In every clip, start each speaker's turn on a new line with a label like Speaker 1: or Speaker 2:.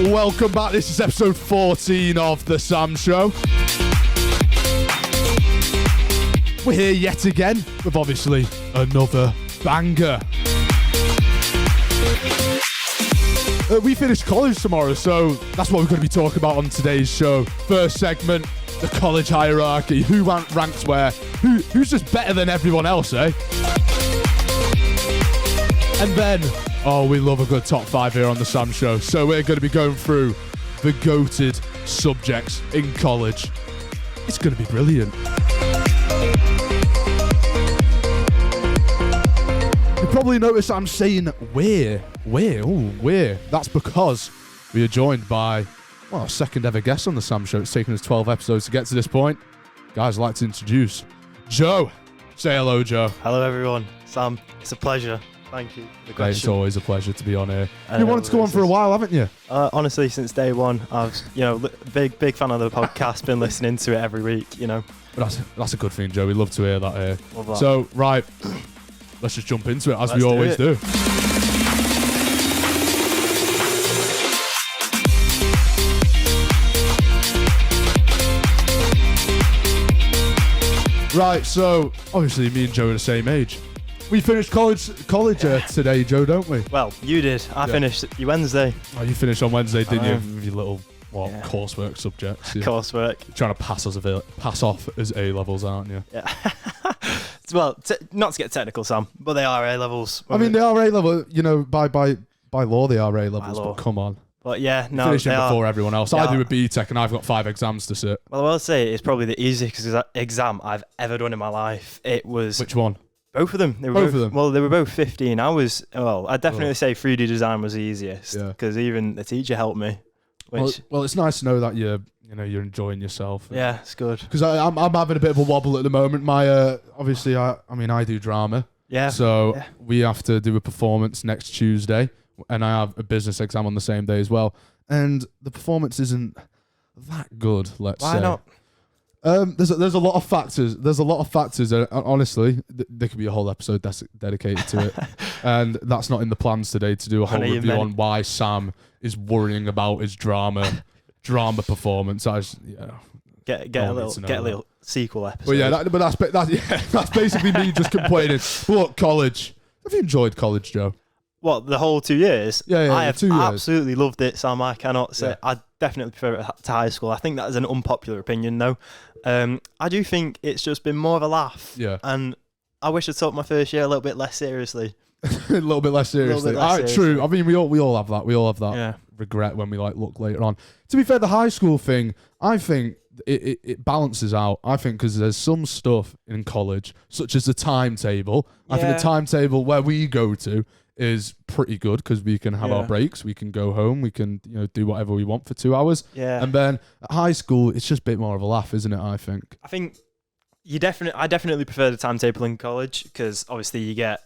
Speaker 1: Welcome back. This is episode 14 of The Sam Show. We're here yet again with obviously another banger. We finish college tomorrow, so that's what we're going to be talking about on today's show. First segment, the college hierarchy. Who ranks where? Who's just better than everyone else, eh? And then, we love a good top 5 here on The Sam Show. So we're going to be going through the goated subjects in college. It's going to be brilliant. You probably notice I'm saying we're. That's because we are joined by, our second ever guest on The Sam Show. It's taken us 12 episodes to get to this point. Guys, I'd like to introduce Joe. Say hello, Joe.
Speaker 2: Hello, everyone. Sam, it's a pleasure. Thank you for the question.
Speaker 1: It's always a pleasure to be on here. You wanted to go on for a while, haven't you?
Speaker 2: Honestly, since day one, I've, big fan of the podcast, been listening to it every week,
Speaker 1: But that's a good thing, Joe. We love to hear that here.
Speaker 2: Love that.
Speaker 1: So, right, let's just jump into it, as we always do. Right, so, obviously, me and Joe are the same age. We finished college today, Joe, don't we?
Speaker 2: Well, you did. I finished Wednesday.
Speaker 1: Oh, you finished on Wednesday, didn't you? With your little coursework subjects. Yeah.
Speaker 2: Coursework.
Speaker 1: You're trying to pass off as A levels, aren't you?
Speaker 2: Yeah. Well, not to get technical, Sam, but they are A levels.
Speaker 1: I mean, they are A level. By law, they are A levels. But come on.
Speaker 2: But yeah, no,
Speaker 1: finishing before everyone else. I do a
Speaker 2: B
Speaker 1: BTEC and I've got 5 exams to sit.
Speaker 2: Well, I will say it's probably the easiest exam I've ever done in my life. It was.
Speaker 1: Which one?
Speaker 2: Both of them.
Speaker 1: Both of them?
Speaker 2: Well, they were both 15 hours. Well, I'd definitely say 3D design was the easiest because even the teacher helped me.
Speaker 1: Well, it's nice to know that you're enjoying yourself.
Speaker 2: Yeah, it's good.
Speaker 1: Because I'm having a bit of a wobble at the moment. My obviously I do drama.
Speaker 2: Yeah.
Speaker 1: So we have to do a performance next Tuesday, and I have a business exam on the same day as well. And the performance isn't that good. Let's say.
Speaker 2: Why not?
Speaker 1: There's a lot of factors. There's a lot of factors. Honestly, there could be a whole episode dedicated to it, and that's not in the plans today to do a whole review on why Sam is worrying about his drama performance.
Speaker 2: Get a little sequel episode.
Speaker 1: But that's basically me just complaining. Look, college. Have you enjoyed college, Joe?
Speaker 2: What, the whole 2 years?
Speaker 1: Yeah,
Speaker 2: I have
Speaker 1: 2 years.
Speaker 2: Absolutely loved it, Sam. I cannot say. I definitely prefer it to high school. I think that is an unpopular opinion, though. I do think it's just been more of a laugh.
Speaker 1: Yeah.
Speaker 2: And I wish I took my first year a little bit less seriously.
Speaker 1: A little bit less seriously. True. I mean, we all have that. We all have that regret when we look later on. To be fair, the high school thing, I think it balances out. I think because there's some stuff in college, such as the timetable. I think the timetable where we go to is pretty good because we can have our breaks, we can go home, we can do whatever we want for 2 hours.
Speaker 2: Yeah.
Speaker 1: And then at high school, it's just a bit more of a laugh, isn't it? I think
Speaker 2: I definitely prefer the timetable in college because obviously you get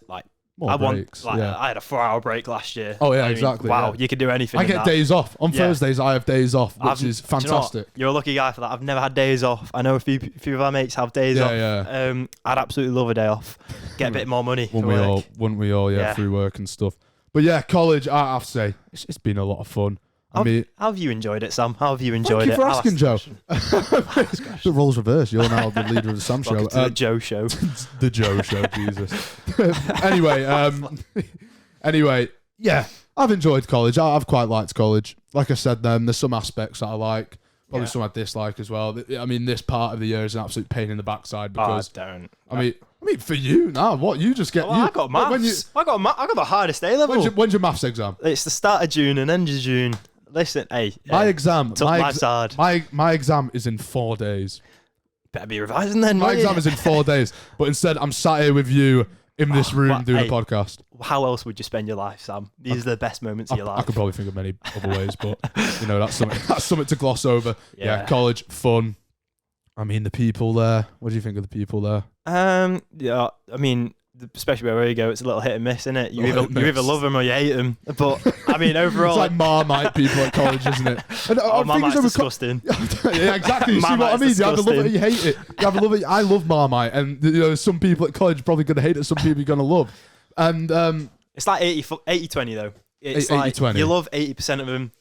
Speaker 1: more breaks.
Speaker 2: I had a 4-hour break last year.
Speaker 1: Oh yeah, exactly.
Speaker 2: Wow, you could do anything.
Speaker 1: I get days off on Thursdays. I have days off, which is fantastic.
Speaker 2: You're a lucky guy for that. I've never had days off. I know a few of our mates have days off.
Speaker 1: Yeah.
Speaker 2: I'd absolutely love a day off. Get a bit more money.
Speaker 1: Wouldn't we all? Yeah, through work and stuff. But yeah, college. I have to say, it's been a lot of fun.
Speaker 2: How have you enjoyed it, Sam? How have you enjoyed it?
Speaker 1: Thank you for asking, Joe. The role's reversed. You're now the leader of the Sam Show.
Speaker 2: The Joe Show.
Speaker 1: The Joe Show, Jesus. Anyway, yeah, I've enjoyed college. I've quite liked college. Like I said, there's some aspects that I like. Probably some I dislike as well. I mean, this part of the year is an absolute pain in the backside because I mean, for you now, what you just get?
Speaker 2: I got maths. I got the hardest A level.
Speaker 1: When's your maths exam?
Speaker 2: It's the start of June and end of June. Listen,
Speaker 1: my exam.
Speaker 2: Life's hard.
Speaker 1: My exam is in 4 days.
Speaker 2: Better be revising then.
Speaker 1: My exam is in 4 days, but instead I'm sat here with you in this room doing a podcast.
Speaker 2: How else would you spend your life, Sam? These are the best moments of your life.
Speaker 1: I could probably think of many other ways, but that's something to gloss over. Yeah, college fun. I mean, the people there. What do you think of the people there?
Speaker 2: Yeah, I mean, especially where we go, it's a little hit and miss, isn't it? You either love them or you hate them. But I mean, overall,
Speaker 1: it's like Marmite people at college, isn't it? And,
Speaker 2: Marmite's disgusting.
Speaker 1: Yeah, exactly. You see what I mean? You either love it or you hate it. You either love it. I love Marmite, and some people at college are probably going to hate it. Some people are going to love. And
Speaker 2: it's like 80-20 though. It's 80-20. Like you love 80% of them.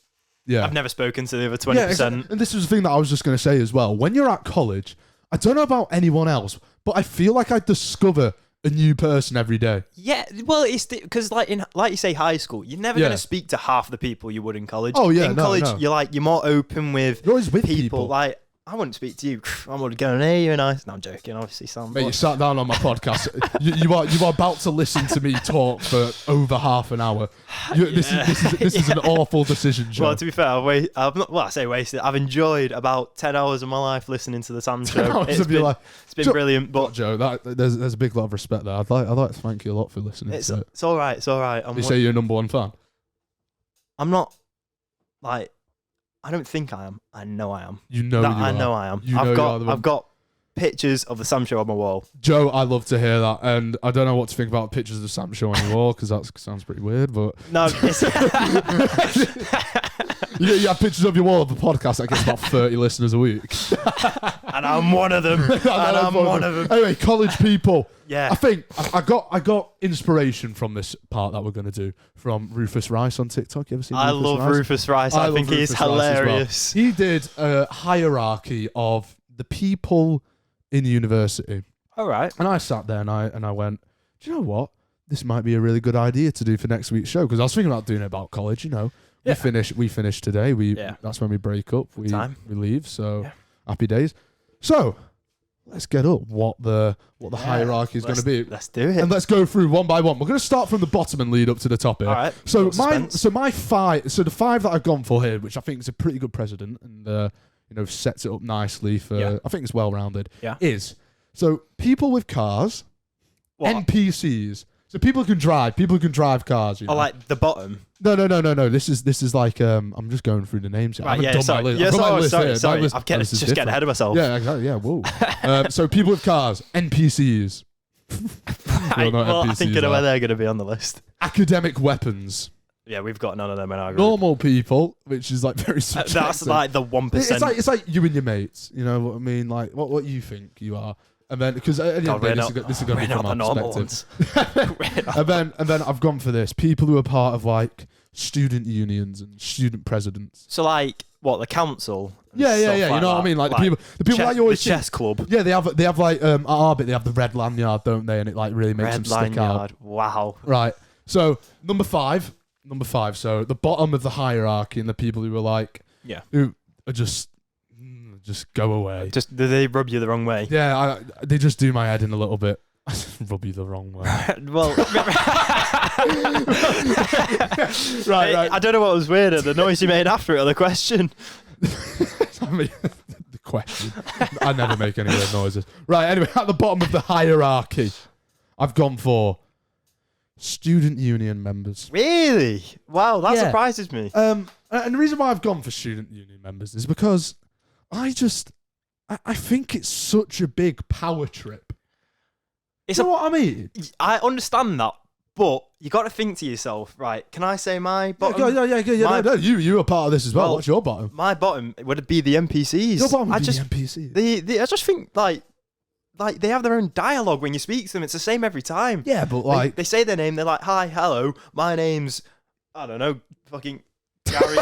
Speaker 1: Yeah,
Speaker 2: I've never spoken to the other 20%. Yeah, exactly.
Speaker 1: And this is the thing that I was just going to say as well. When you're at college, I don't know about anyone else, but I feel like I discover a new person every day.
Speaker 2: Yeah, well, it's because like you say, high school, you're never going to speak to half the people you would in college.
Speaker 1: Oh yeah,
Speaker 2: in college, you're more open with.
Speaker 1: You're always with people.
Speaker 2: Like I wouldn't speak to you. I'm going to go, hey, you're nice. No, I'm joking. Obviously, Sam.
Speaker 1: Mate, you sat down on my podcast. you are about to listen to me talk for over half an hour. This is an awful decision, Joe.
Speaker 2: Well, to be fair, I say wasted. I've enjoyed about 10 hours of my life listening to the Sam Show. It's been brilliant. But
Speaker 1: Joe, there's a big lot of respect there. I'd like to thank you a lot for listening.
Speaker 2: It's all right. It's all right.
Speaker 1: You say you're a number one fan?
Speaker 2: I'm not like. I don't think I am. I know I am.
Speaker 1: You know
Speaker 2: I know I am. I've got pictures of the Sam Show on my wall.
Speaker 1: Joe, I love to hear that, and I don't know what to think about pictures of the Sam Show on your wall because that sounds pretty weird. But
Speaker 2: no,
Speaker 1: you have pictures of your wall of the podcast that gets about 30 listeners a week,
Speaker 2: and I'm one of them.
Speaker 1: Anyway, college people.
Speaker 2: Yeah,
Speaker 1: I think I got inspiration from this part that we're going to do from Rufus Rice on TikTok. You ever seen?
Speaker 2: I love Rufus Rice. I think he's hilarious.
Speaker 1: Well. He did a hierarchy of the people in university.
Speaker 2: All right.
Speaker 1: And I sat there and I went, do you know what? This might be a really good idea to do for next week's show because I was thinking about doing it about college. We finish today. That's when we break up. We leave. So happy days. So. Let's get up what the hierarchy is going to be.
Speaker 2: Let's do it.
Speaker 1: And let's go through one by one. We're going to start from the bottom and lead up to the top here.
Speaker 2: All right.
Speaker 1: So the five that I've gone for here, which I think is a pretty good precedent and sets it up nicely for I think it's well rounded.
Speaker 2: Yeah.
Speaker 1: Is so people with cars, NPCs. So people who can drive cars.
Speaker 2: Oh, like the bottom.
Speaker 1: No. This is like I'm just going through the names.
Speaker 2: Right, sorry. Sorry. I'm getting ahead of myself.
Speaker 1: Yeah, exactly. Yeah, whoa. So people with cars, NPCs.
Speaker 2: I think I know where they're going to be on the list.
Speaker 1: Academic weapons.
Speaker 2: Yeah, we've got none of them in our group.
Speaker 1: Normal people, which is like very subjective.
Speaker 2: That's like the 1%.
Speaker 1: It's like you and your mates. You know what I mean? Like what you think you are. And then, because this is going to be from my perspective. and then I've gone for this. People who are part of like student unions and student presidents.
Speaker 2: So like what, the council?
Speaker 1: Yeah. You know what I mean? Like the people like you always
Speaker 2: the chess club.
Speaker 1: Yeah, they have like at Arbit they have the red lanyard, don't they? And it like really makes them stick out.
Speaker 2: Wow.
Speaker 1: Right. So number five. So the bottom of the hierarchy and the people who are like who are just go away.
Speaker 2: Do they rub you the wrong way?
Speaker 1: Yeah, they just do my head in a little bit. Rub you the wrong way.
Speaker 2: Well,
Speaker 1: right.
Speaker 2: I don't know what was weirder, the noise you made after it or the question.
Speaker 1: I mean, the question. I never make any weird noises. Right, anyway, at the bottom of the hierarchy, I've gone for student union members.
Speaker 2: Really? Wow, that surprises me.
Speaker 1: And the reason why I've gone for student union members is because I think it's such a big power trip. You know what I mean?
Speaker 2: I understand that, but you got to think to yourself, right? Can I say my bottom?
Speaker 1: Yeah. You are part of this as well. What's your bottom?
Speaker 2: My bottom would be the NPCs.
Speaker 1: Your bottom would be the NPCs.
Speaker 2: I just think like they have their own dialogue when you speak to them. It's the same every time.
Speaker 1: Yeah, but like
Speaker 2: they say their name. They're like, "Hi, hello, my name's I don't know, fucking Gary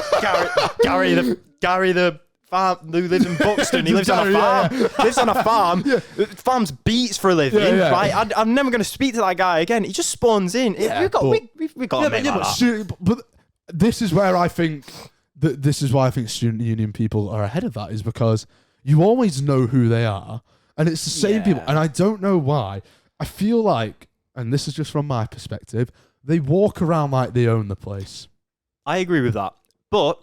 Speaker 2: the farm who lives in Buxton. He lives on a farm. Lives on a farm. Yeah. Farms beets for a living. Right? I'm never going to speak to that guy again. He just spawns in. We've got to make that.
Speaker 1: But this is where I think student union people are ahead of that, is because you always know who they are, and it's the same people. And I don't know why. I feel like, and this is just from my perspective, they walk around like they own the place.
Speaker 2: I agree with that, but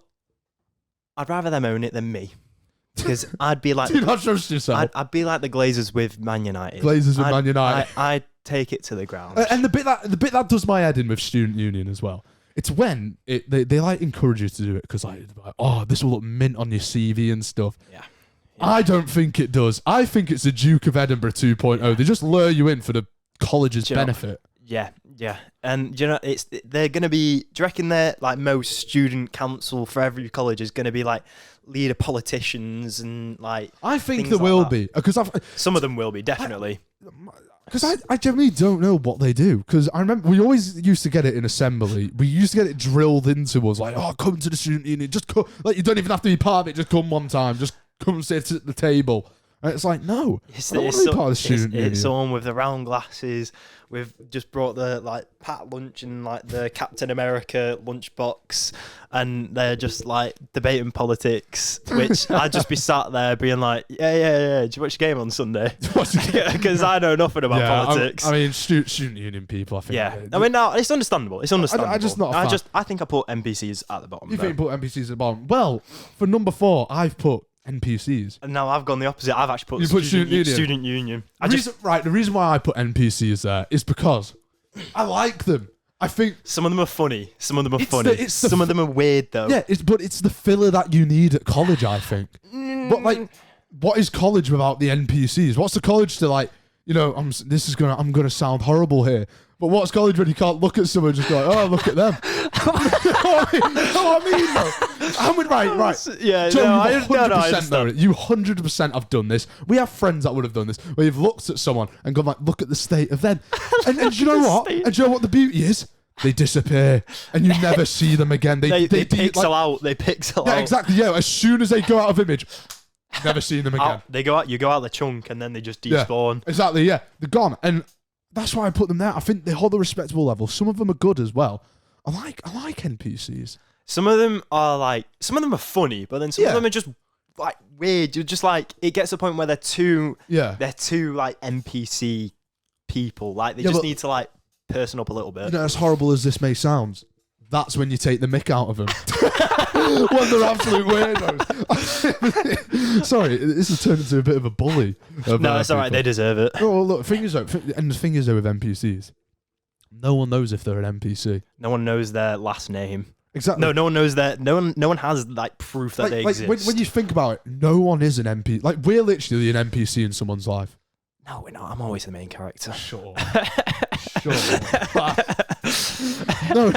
Speaker 2: I'd rather them own it than me, because I'd be like,
Speaker 1: do you not trust yourself?
Speaker 2: I'd be like the Glazers with Man United.
Speaker 1: Man United.
Speaker 2: I'd take it to the ground.
Speaker 1: And the bit that does my head in with student union as well. It's when they like encourage you to do it because like, oh, this will look mint on your CV and stuff.
Speaker 2: Yeah.
Speaker 1: I don't think it does. I think it's the Duke of Edinburgh 2.0. They just lure you in for the college's benefit.
Speaker 2: Yeah. And they're going to be, do you reckon they're like most student council for every college is going to be like leader politicians and like
Speaker 1: I think there will be because
Speaker 2: some of them will be definitely.
Speaker 1: Because I generally don't know what they do. Because I remember we always used to get it in assembly. We used to get it drilled into us like, oh, come to the student union. Just come. Like, you don't even have to be part of it. Just come one time. Just come sit at the table. And it's like, no, I don't want to be part of the student union.
Speaker 2: It's someone with the round glasses. We've just brought the like packed lunch and like the Captain America lunchbox, and they're just like debating politics. Which I'd just be sat there being like, yeah. Do you watch the game on Sunday? Because I know nothing about politics.
Speaker 1: I mean, student union people. I think.
Speaker 2: Yeah, I mean, no, it's understandable. It's understandable.
Speaker 1: I just not.
Speaker 2: I think I put NPCs at the bottom.
Speaker 1: You think you put NPCs at the bottom? Well, for number 4, I've put NPCs.
Speaker 2: No, I've gone the opposite. I've actually put student union.
Speaker 1: The reason why I put NPCs there is because I like them. I think
Speaker 2: some of them are funny. Some of them are funny. Some of them are weird though.
Speaker 1: Yeah, but it's the filler that you need at college, I think. But like, what is college without the NPCs? What's the college to like? You know, I'm gonna sound horrible here. But what's college when you can't look at someone and just go like, oh, look at them? Right.
Speaker 2: Yeah,
Speaker 1: Joe, you 100% have done this. We have friends that would have done this, where you've looked at someone and gone like, look at the state of them. And you know what? And you know what the beauty is? They disappear, and you never see them again. They
Speaker 2: pixel out. They pixel out.
Speaker 1: Yeah, exactly. Yeah, as soon as they go out of image, never seen them again.
Speaker 2: They go out. You go out the chunk, and then they just despawn.
Speaker 1: Yeah, exactly. Yeah, they're gone. And that's why I put them there. I think they hold a respectable level. Some of them are good as well. I like NPCs.
Speaker 2: Some of them are funny, but then some of them are just like weird. You're just like, it gets to a point where they're too like NPC people. Like they just need to like person up a little bit.
Speaker 1: You know, as horrible as this may sound, that's when you take the mick out of them. When they're absolute weirdos. Sorry, this has turned into a bit of a bully.
Speaker 2: No, it's alright. They deserve it.
Speaker 1: Oh, look, and the thing is though with NPCs, no one knows if they're an NPC.
Speaker 2: No one knows their last name.
Speaker 1: Exactly.
Speaker 2: No one knows that. No one has like proof that they exist.
Speaker 1: When you think about it, no one is an NPC. Like, we're literally an NPC in someone's life.
Speaker 2: No, we're not. I'm always the main character.
Speaker 1: Sure. No.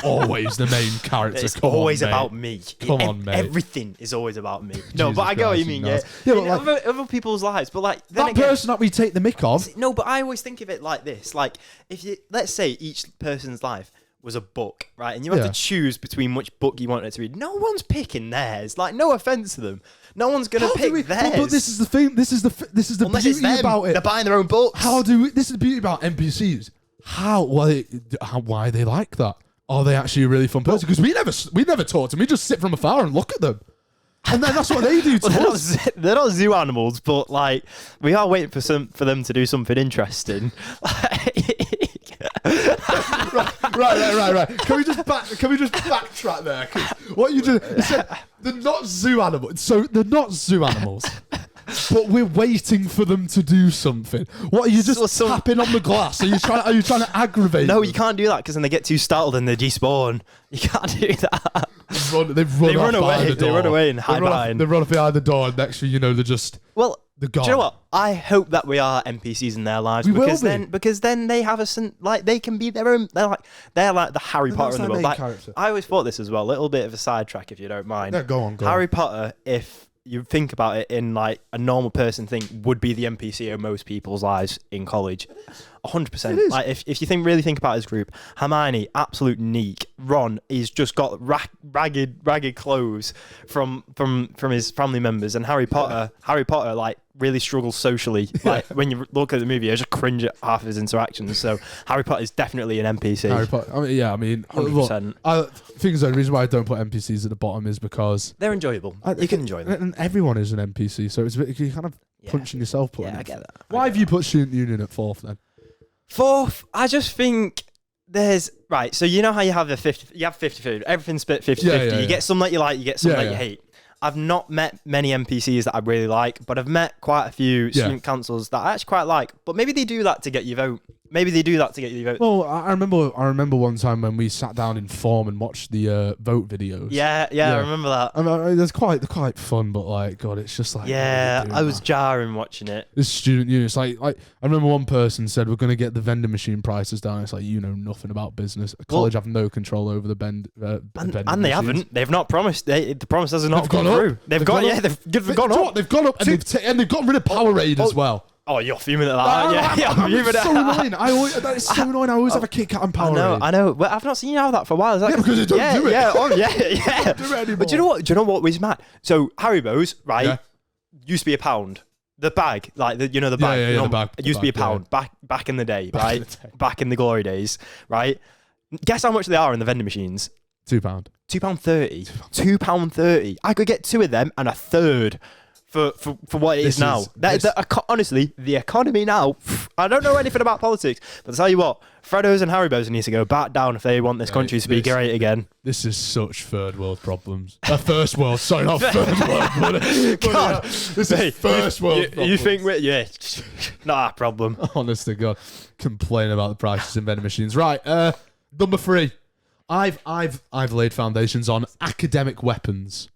Speaker 1: Always the main character.
Speaker 2: It's always about me.
Speaker 1: Come on, mate.
Speaker 2: Everything is always about me. No, but I get what you mean. Yeah,
Speaker 1: but
Speaker 2: like, other people's lives. But like
Speaker 1: that person that we take the mick of.
Speaker 2: No, but I always think of it like this. Like, if you, let's say each person's life was a book, right? And you have to choose between which book you want it to read. No one's picking theirs. Like, no offense to them. No one's going to pick theirs.
Speaker 1: But this is the thing. This is the beauty about it.
Speaker 2: They're buying their own books.
Speaker 1: This is the beauty about NPCs. Why are they like that? Are they actually a really fun person? Because we never talk to them. We just sit from afar and look at them. And then that's what they do to us.
Speaker 2: They're not zoo animals, but like, we are waiting for them to do something interesting.
Speaker 1: Right. Can we just backtrack there? What you just said, they're not zoo animals. So they're not zoo animals. But we're waiting for them to do something. What are you just tapping on the glass? Are you trying to aggravate?
Speaker 2: No,
Speaker 1: them?
Speaker 2: you can't do that because then they get too startled and they despawn. You can't do that.
Speaker 1: They run away.
Speaker 2: They run away and hide behind.
Speaker 1: They run behind the door, and next thing you know, they're just gone.
Speaker 2: Do you know what? I hope that we are NPCs in their lives because then they have they can be their own. They're like the Harry Potter in the world. Like, I always thought this as well. A little bit of a sidetrack, if you don't mind.
Speaker 1: Yeah, go on.
Speaker 2: Harry Potter, if you think about it in like a normal person would be the NPC of most people's lives in college. 100%. Like if you really think about his group, Hermione, absolute neek. Ron, he's just got ragged clothes from his family members, and Harry Potter like really struggles socially. Like when you look at the movie, I just cringe at half of his interactions. So Harry Potter is definitely an NPC.
Speaker 1: Harry Potter. 100%. I think the reason why I don't put NPCs at the bottom is because
Speaker 2: they're enjoyable. You can enjoy them,
Speaker 1: and everyone is an NPC. So it's a bit, you kind of punching yourself.
Speaker 2: I get that.
Speaker 1: Why have you put Student Union at 4th then?
Speaker 2: 4th, I just think there's right. So you know how you have 50-50. Everything's split 50-50.
Speaker 1: Yeah.
Speaker 2: You get some that you like, you get some that you hate. I've not met many NPCs that I really like, but I've met quite a few student councils that I actually quite like. But maybe they do that to get your vote. Maybe they do that to get you the vote.
Speaker 1: Well, I remember one time when we sat down in form and watched the vote videos.
Speaker 2: Yeah, I remember that.
Speaker 1: I mean, they're quite fun, but like, God, it's just like,
Speaker 2: yeah, I was jarring watching it.
Speaker 1: This student union, it's like I remember one person said we're going to get the vending machine prices down. It's like, you know nothing about business. College have no control over the vending
Speaker 2: and they
Speaker 1: machines.
Speaker 2: haven't. They've not promised. The promise has not gone through. They've gone up. They've gone up.
Speaker 1: They've gone up, and they've got rid of Powerade as well.
Speaker 2: Oh, you're fuming at that.
Speaker 1: It's so annoying. That is so annoying. I always have a Kit Kat and Powerade.
Speaker 2: I know. Well, I've not seen you have that for a while. Is that
Speaker 1: because they don't do it.
Speaker 2: Yeah, yeah.
Speaker 1: Don't do it anymore.
Speaker 2: But do you know what was mad? So Haribo's, right, used to be £1. The bag, like the bag.
Speaker 1: The bag.
Speaker 2: It used to be £1 back in the day, right? Back in the glory days, right? Guess how much they are in the vending machines?
Speaker 1: £2.
Speaker 2: £2.30. £2.30. I could get 2 of them and a third. For what it is now. Honestly, the economy now, I don't know anything about politics, but I'll tell you what, Freddo's and Haribo's need to go back down if they want this country to be great again.
Speaker 1: This is such third world problems. First world, sorry, not third world. God, this is first world problems.
Speaker 2: You think we're, not our problem.
Speaker 1: Honest to God, complain about the prices in vending machines. Right, number 3. I've laid foundations on academic weapons.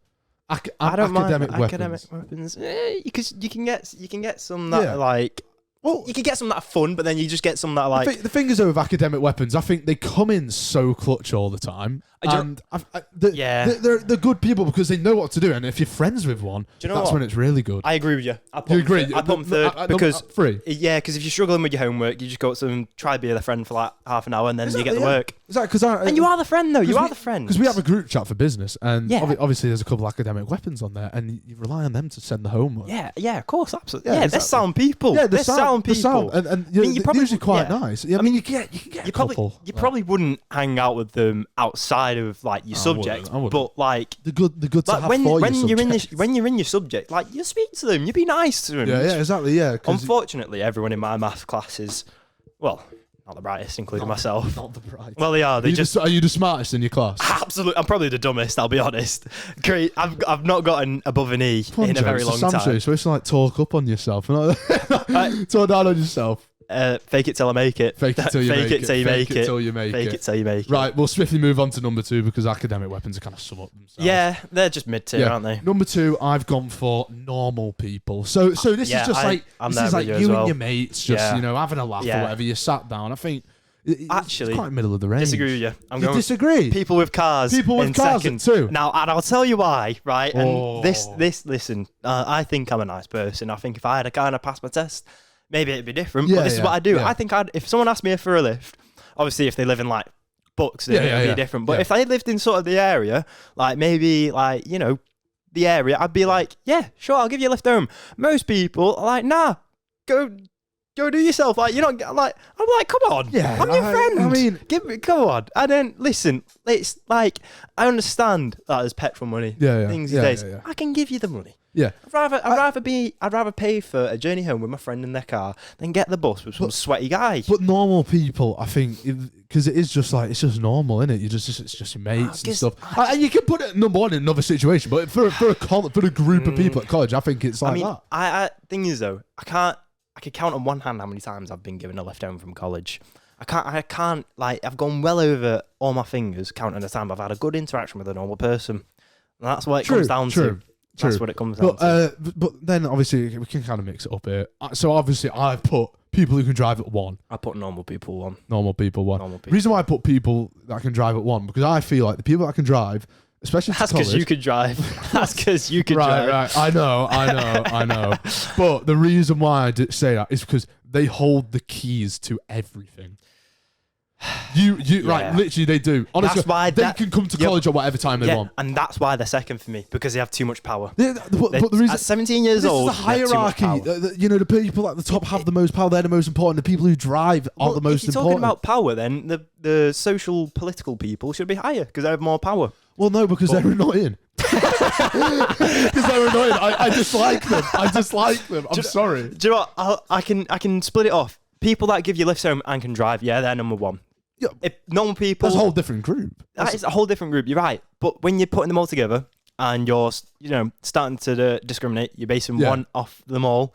Speaker 2: I don't mind academic weapons because you can get some that are like. Well, you can get some that are fun, but then you just get some that are like.
Speaker 1: The thing is, though, with academic weapons, I think they come in so clutch all the time. They're good people because they know what to do, and if you're friends with one, that's when it's really good.
Speaker 2: I agree with you. I put them third because
Speaker 1: 3.
Speaker 2: Yeah, because if you're struggling with your homework, you just go to try to be the friend for like half an hour, and then you get the work. And you are the friend, though. You are the friend.
Speaker 1: Because we have a group chat for business, and obviously there's a couple of academic weapons on there, and you rely on them to send the homework.
Speaker 2: Yeah, of course, absolutely. Yeah, they're sound people.
Speaker 1: Yeah,
Speaker 2: they're sound people.
Speaker 1: And they're usually quite nice. I mean, you get a couple.
Speaker 2: You probably wouldn't hang out with them outside of like your subject, but like
Speaker 1: the good to
Speaker 2: like
Speaker 1: have
Speaker 2: when
Speaker 1: for
Speaker 2: you're
Speaker 1: your
Speaker 2: when you're in your subject, like you speak to them, you be nice to them.
Speaker 1: Yeah, exactly. Yeah.
Speaker 2: Unfortunately, everyone in my math class is, well, not the brightest, including myself.
Speaker 1: Not the brightest.
Speaker 2: Well, they are.
Speaker 1: Are you the smartest in your class?
Speaker 2: Absolutely. I'm probably the dumbest, I'll be honest. Great. I've not gotten above an E in a very long time.
Speaker 1: You're supposed to like talk up on yourself. Talk down on yourself.
Speaker 2: Fake it till I make it.
Speaker 1: Fake it till you make it.
Speaker 2: Fake it till you make it. Fake it till you make it.
Speaker 1: Right, we'll swiftly move on to number 2 because academic weapons are kind of sum up themselves.
Speaker 2: Yeah, they're just mid-tier, aren't they?
Speaker 1: Number 2, I've gone for normal people. So this is just like you and your mates just having a laugh or whatever. You sat down. I think actually it's quite middle of the range.
Speaker 2: Disagree with you.
Speaker 1: You disagree?
Speaker 2: People with cars.
Speaker 1: People with cars too.
Speaker 2: Now, and I'll tell you why. Right, and listen. I think I'm a nice person. I think if I had a car and I passed my test, maybe it'd be different, but this is what I do. Yeah. I think if someone asked me for a lift, obviously if they live in like Bucks, then it'd be different. But if I lived in sort of the area, like maybe like, the area, I'd be like, yeah, sure, I'll give you a lift home. Most people are like, nah, go do yourself. Like, you're not like, I'm like, come on. Yeah, I'm your friend. I mean, come on. I don't listen. It's like, I understand that there's petrol money. Things these days. I can give you the money.
Speaker 1: Yeah,
Speaker 2: I'd rather pay for a journey home with my friend in their car than get the bus with some sweaty guy.
Speaker 1: But normal people, I think, because it is just like it's just normal, isn't it? It's just your mates and stuff. And you can put it number 1 in another situation, but for a group of people at college, I think it's like that.
Speaker 2: Thing is though, I could count on one hand how many times I've been given a lift home from college. I can't like I've gone well over all my fingers counting the time I've had a good interaction with a normal person, and that's what it comes down to. That's what it comes down to.
Speaker 1: But then obviously we can kind of mix it up here. So obviously I've put people who can drive at 1.
Speaker 2: I put normal people 1.
Speaker 1: Normal people 1. The reason why I put people that can drive at 1 because I feel like the people that can drive, especially
Speaker 2: that's because you could drive. That's because you could drive.
Speaker 1: Right. I know. But the reason why I did say that is because they hold the keys to everything. Right, literally they do. Honestly, that's why they can come to college at whatever time they want.
Speaker 2: And that's why they're second for me, because they have too much power.
Speaker 1: But the reason,
Speaker 2: at 17 years old,
Speaker 1: the hierarchy. The people at the top have the most power. They're the most important. The people who drive are the most important. If you're
Speaker 2: talking about power, then the social, political people should be higher because they have more power.
Speaker 1: Well, no, because they're annoying. Because they're annoying. I dislike them. I'm sorry.
Speaker 2: Do you know what? I can split it off. People that give you lifts home and can drive, they're number 1.
Speaker 1: Yeah,
Speaker 2: if normal people,
Speaker 1: that's a whole different group.
Speaker 2: It's a whole different group. You're right, but when you're putting them all together and you're, starting to discriminate, you're basing one off them all.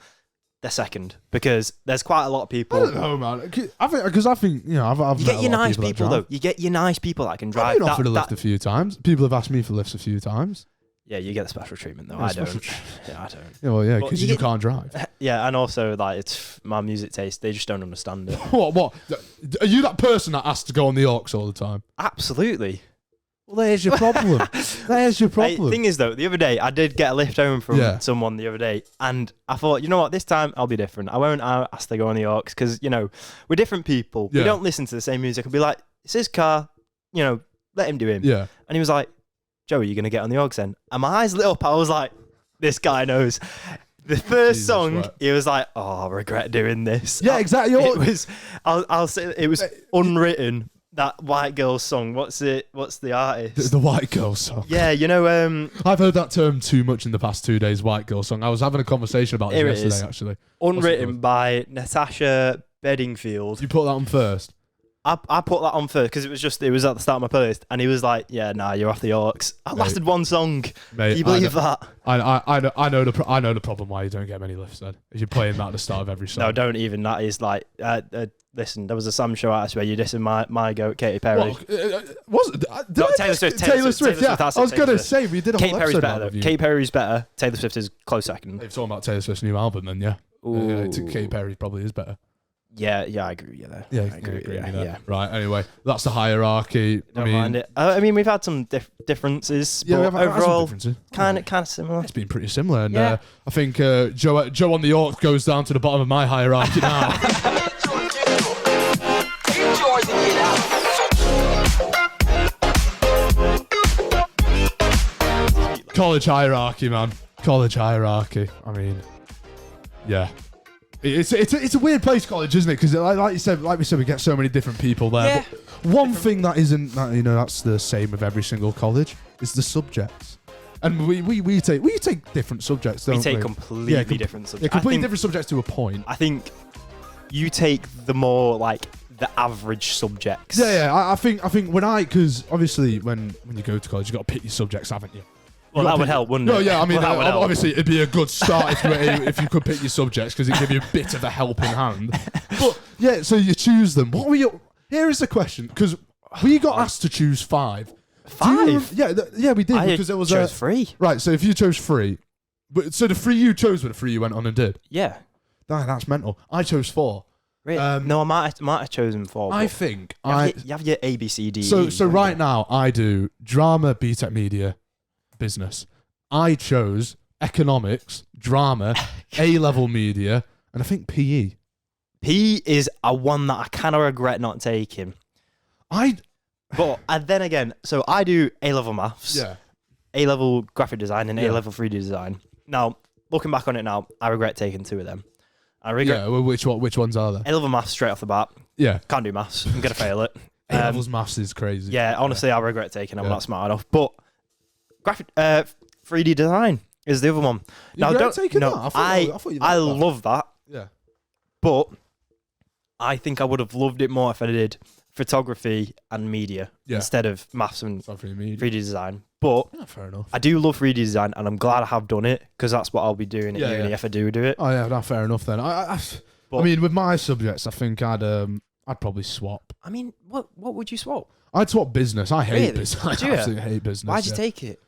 Speaker 2: they're second because there's quite a lot of people.
Speaker 1: I don't know, man. I think you know, I've
Speaker 2: you
Speaker 1: met
Speaker 2: get
Speaker 1: a
Speaker 2: your
Speaker 1: lot of
Speaker 2: nice people
Speaker 1: that
Speaker 2: though. You get your nice people that can drive.
Speaker 1: I've been offered a lift a few times. People have asked me for lifts a few times.
Speaker 2: Yeah, you get the special treatment though.
Speaker 1: Yeah,
Speaker 2: I don't.
Speaker 1: Yeah,
Speaker 2: I don't.
Speaker 1: Yeah, well, yeah, because you can't drive.
Speaker 2: Yeah, and also like it's my music taste. They just don't understand it.
Speaker 1: What? Are you that person that has to go on the aux all the time?
Speaker 2: Absolutely.
Speaker 1: Well, there's your problem. There's your problem.
Speaker 2: Thing is though, the other day I did get a lift home from someone the other day, and I thought, you know what, this time I'll be different. I won't ask to go on the aux because you know we're different people. We don't listen to the same music. I'll be like, it's his car, you know, let him do him.
Speaker 1: Yeah.
Speaker 2: And he was like, Joe, are you going to get on the aux then? And my eyes lit up. I was like, this guy knows. The first song, he was like, oh, I regret doing this.
Speaker 1: Yeah, exactly.
Speaker 2: It was, I'll say, it was Unwritten, that White Girl song. What's the artist?
Speaker 1: The White Girl song.
Speaker 2: Yeah, you know.
Speaker 1: I've heard that term too much in the past 2 days, White Girl song. I was having a conversation about it yesterday, actually.
Speaker 2: Unwritten by Natasha Bedingfield.
Speaker 1: You put that on first?
Speaker 2: I put that on first because it was at the start of my playlist, and he was like, "Yeah, nah, you're off the aux." I lasted one song. Mate, can you believe that?
Speaker 1: I know the problem why you don't get many lifts. Then is you're playing that at the start of every song.
Speaker 2: No, don't even. That is like, listen, there was a Sam Show artist where you dissing my goat Katy Perry.
Speaker 1: Taylor Swift. Yeah, I was gonna say we did a
Speaker 2: Katy
Speaker 1: whole
Speaker 2: Perry's
Speaker 1: episode
Speaker 2: better.
Speaker 1: about
Speaker 2: Katy Perry's better. Taylor Swift is close second.
Speaker 1: They're talking about Taylor Swift's new album, then yeah. Katy Perry probably is better.
Speaker 2: Yeah, I agree with you there.
Speaker 1: Yeah, I agree. Yeah. Right. Anyway, that's the hierarchy.
Speaker 2: Don't mind it. I mean, we've had some differences.
Speaker 1: Yeah,
Speaker 2: but overall,
Speaker 1: had some
Speaker 2: kind of similar.
Speaker 1: It's been pretty similar, and I think Joe on the aux goes down to the bottom of my hierarchy now. College hierarchy, man. College hierarchy. I mean, yeah. It's a weird place, college, isn't it? Because like we said, we get so many different people there.
Speaker 2: Yeah.
Speaker 1: But one thing that isn't, that's the same with every single college is the subjects. And we take different subjects, don't we?
Speaker 2: Take completely different subjects.
Speaker 1: Yeah, completely different subjects to a point.
Speaker 2: I think you take the more like the average subjects.
Speaker 1: Yeah. I think because obviously when you go to college, you got to pick your subjects, haven't you?
Speaker 2: Well, that would help, wouldn't it?
Speaker 1: No, yeah, I mean, obviously, it'd be a good start if you could pick your subjects because it'd give you a bit of a helping hand. But, yeah, so you choose them. Here is the question, because we got asked to choose 5.
Speaker 2: 5?
Speaker 1: Yeah, we did. Because there was
Speaker 2: chose 3.
Speaker 1: Right, so if you chose 3, so the 3 you chose were the 3 you went on and did?
Speaker 2: Yeah.
Speaker 1: That's mental. I chose 4.
Speaker 2: Really? No, I might have chosen 4.
Speaker 1: I think...
Speaker 2: You have your A, B, C, D,
Speaker 1: So
Speaker 2: E.
Speaker 1: right now, I do drama, BTEC media, business. I chose economics, drama, A-level media, and I think PE.
Speaker 2: PE is a one that I kind of regret not taking. But and then again, so I do A-level maths, A-level graphic design, and A-level 3D design. Now, looking back on it now, I regret taking 2 of them. I regret.
Speaker 1: Yeah, well, which ones are there?
Speaker 2: A-level maths straight off the bat.
Speaker 1: Yeah.
Speaker 2: Can't do maths. I'm gonna fail it.
Speaker 1: A-levels maths is crazy.
Speaker 2: Yeah, honestly, I regret taking them. I'm not smart enough. But graphic 3D design is the other one.
Speaker 1: Now, don't take it.
Speaker 2: I love that.
Speaker 1: Yeah.
Speaker 2: But I think I would have loved it more if I did photography and media instead of maths and 3D design. But
Speaker 1: fair enough.
Speaker 2: I do love 3D design, and I'm glad I have done it because that's what I'll be doing at uni if I do it.
Speaker 1: Oh yeah, fair enough then. I mean, with my subjects, I think I'd probably swap.
Speaker 2: I mean, what would you swap?
Speaker 1: I'd swap business. I hate business. I absolutely hate business.
Speaker 2: Why'd you take it?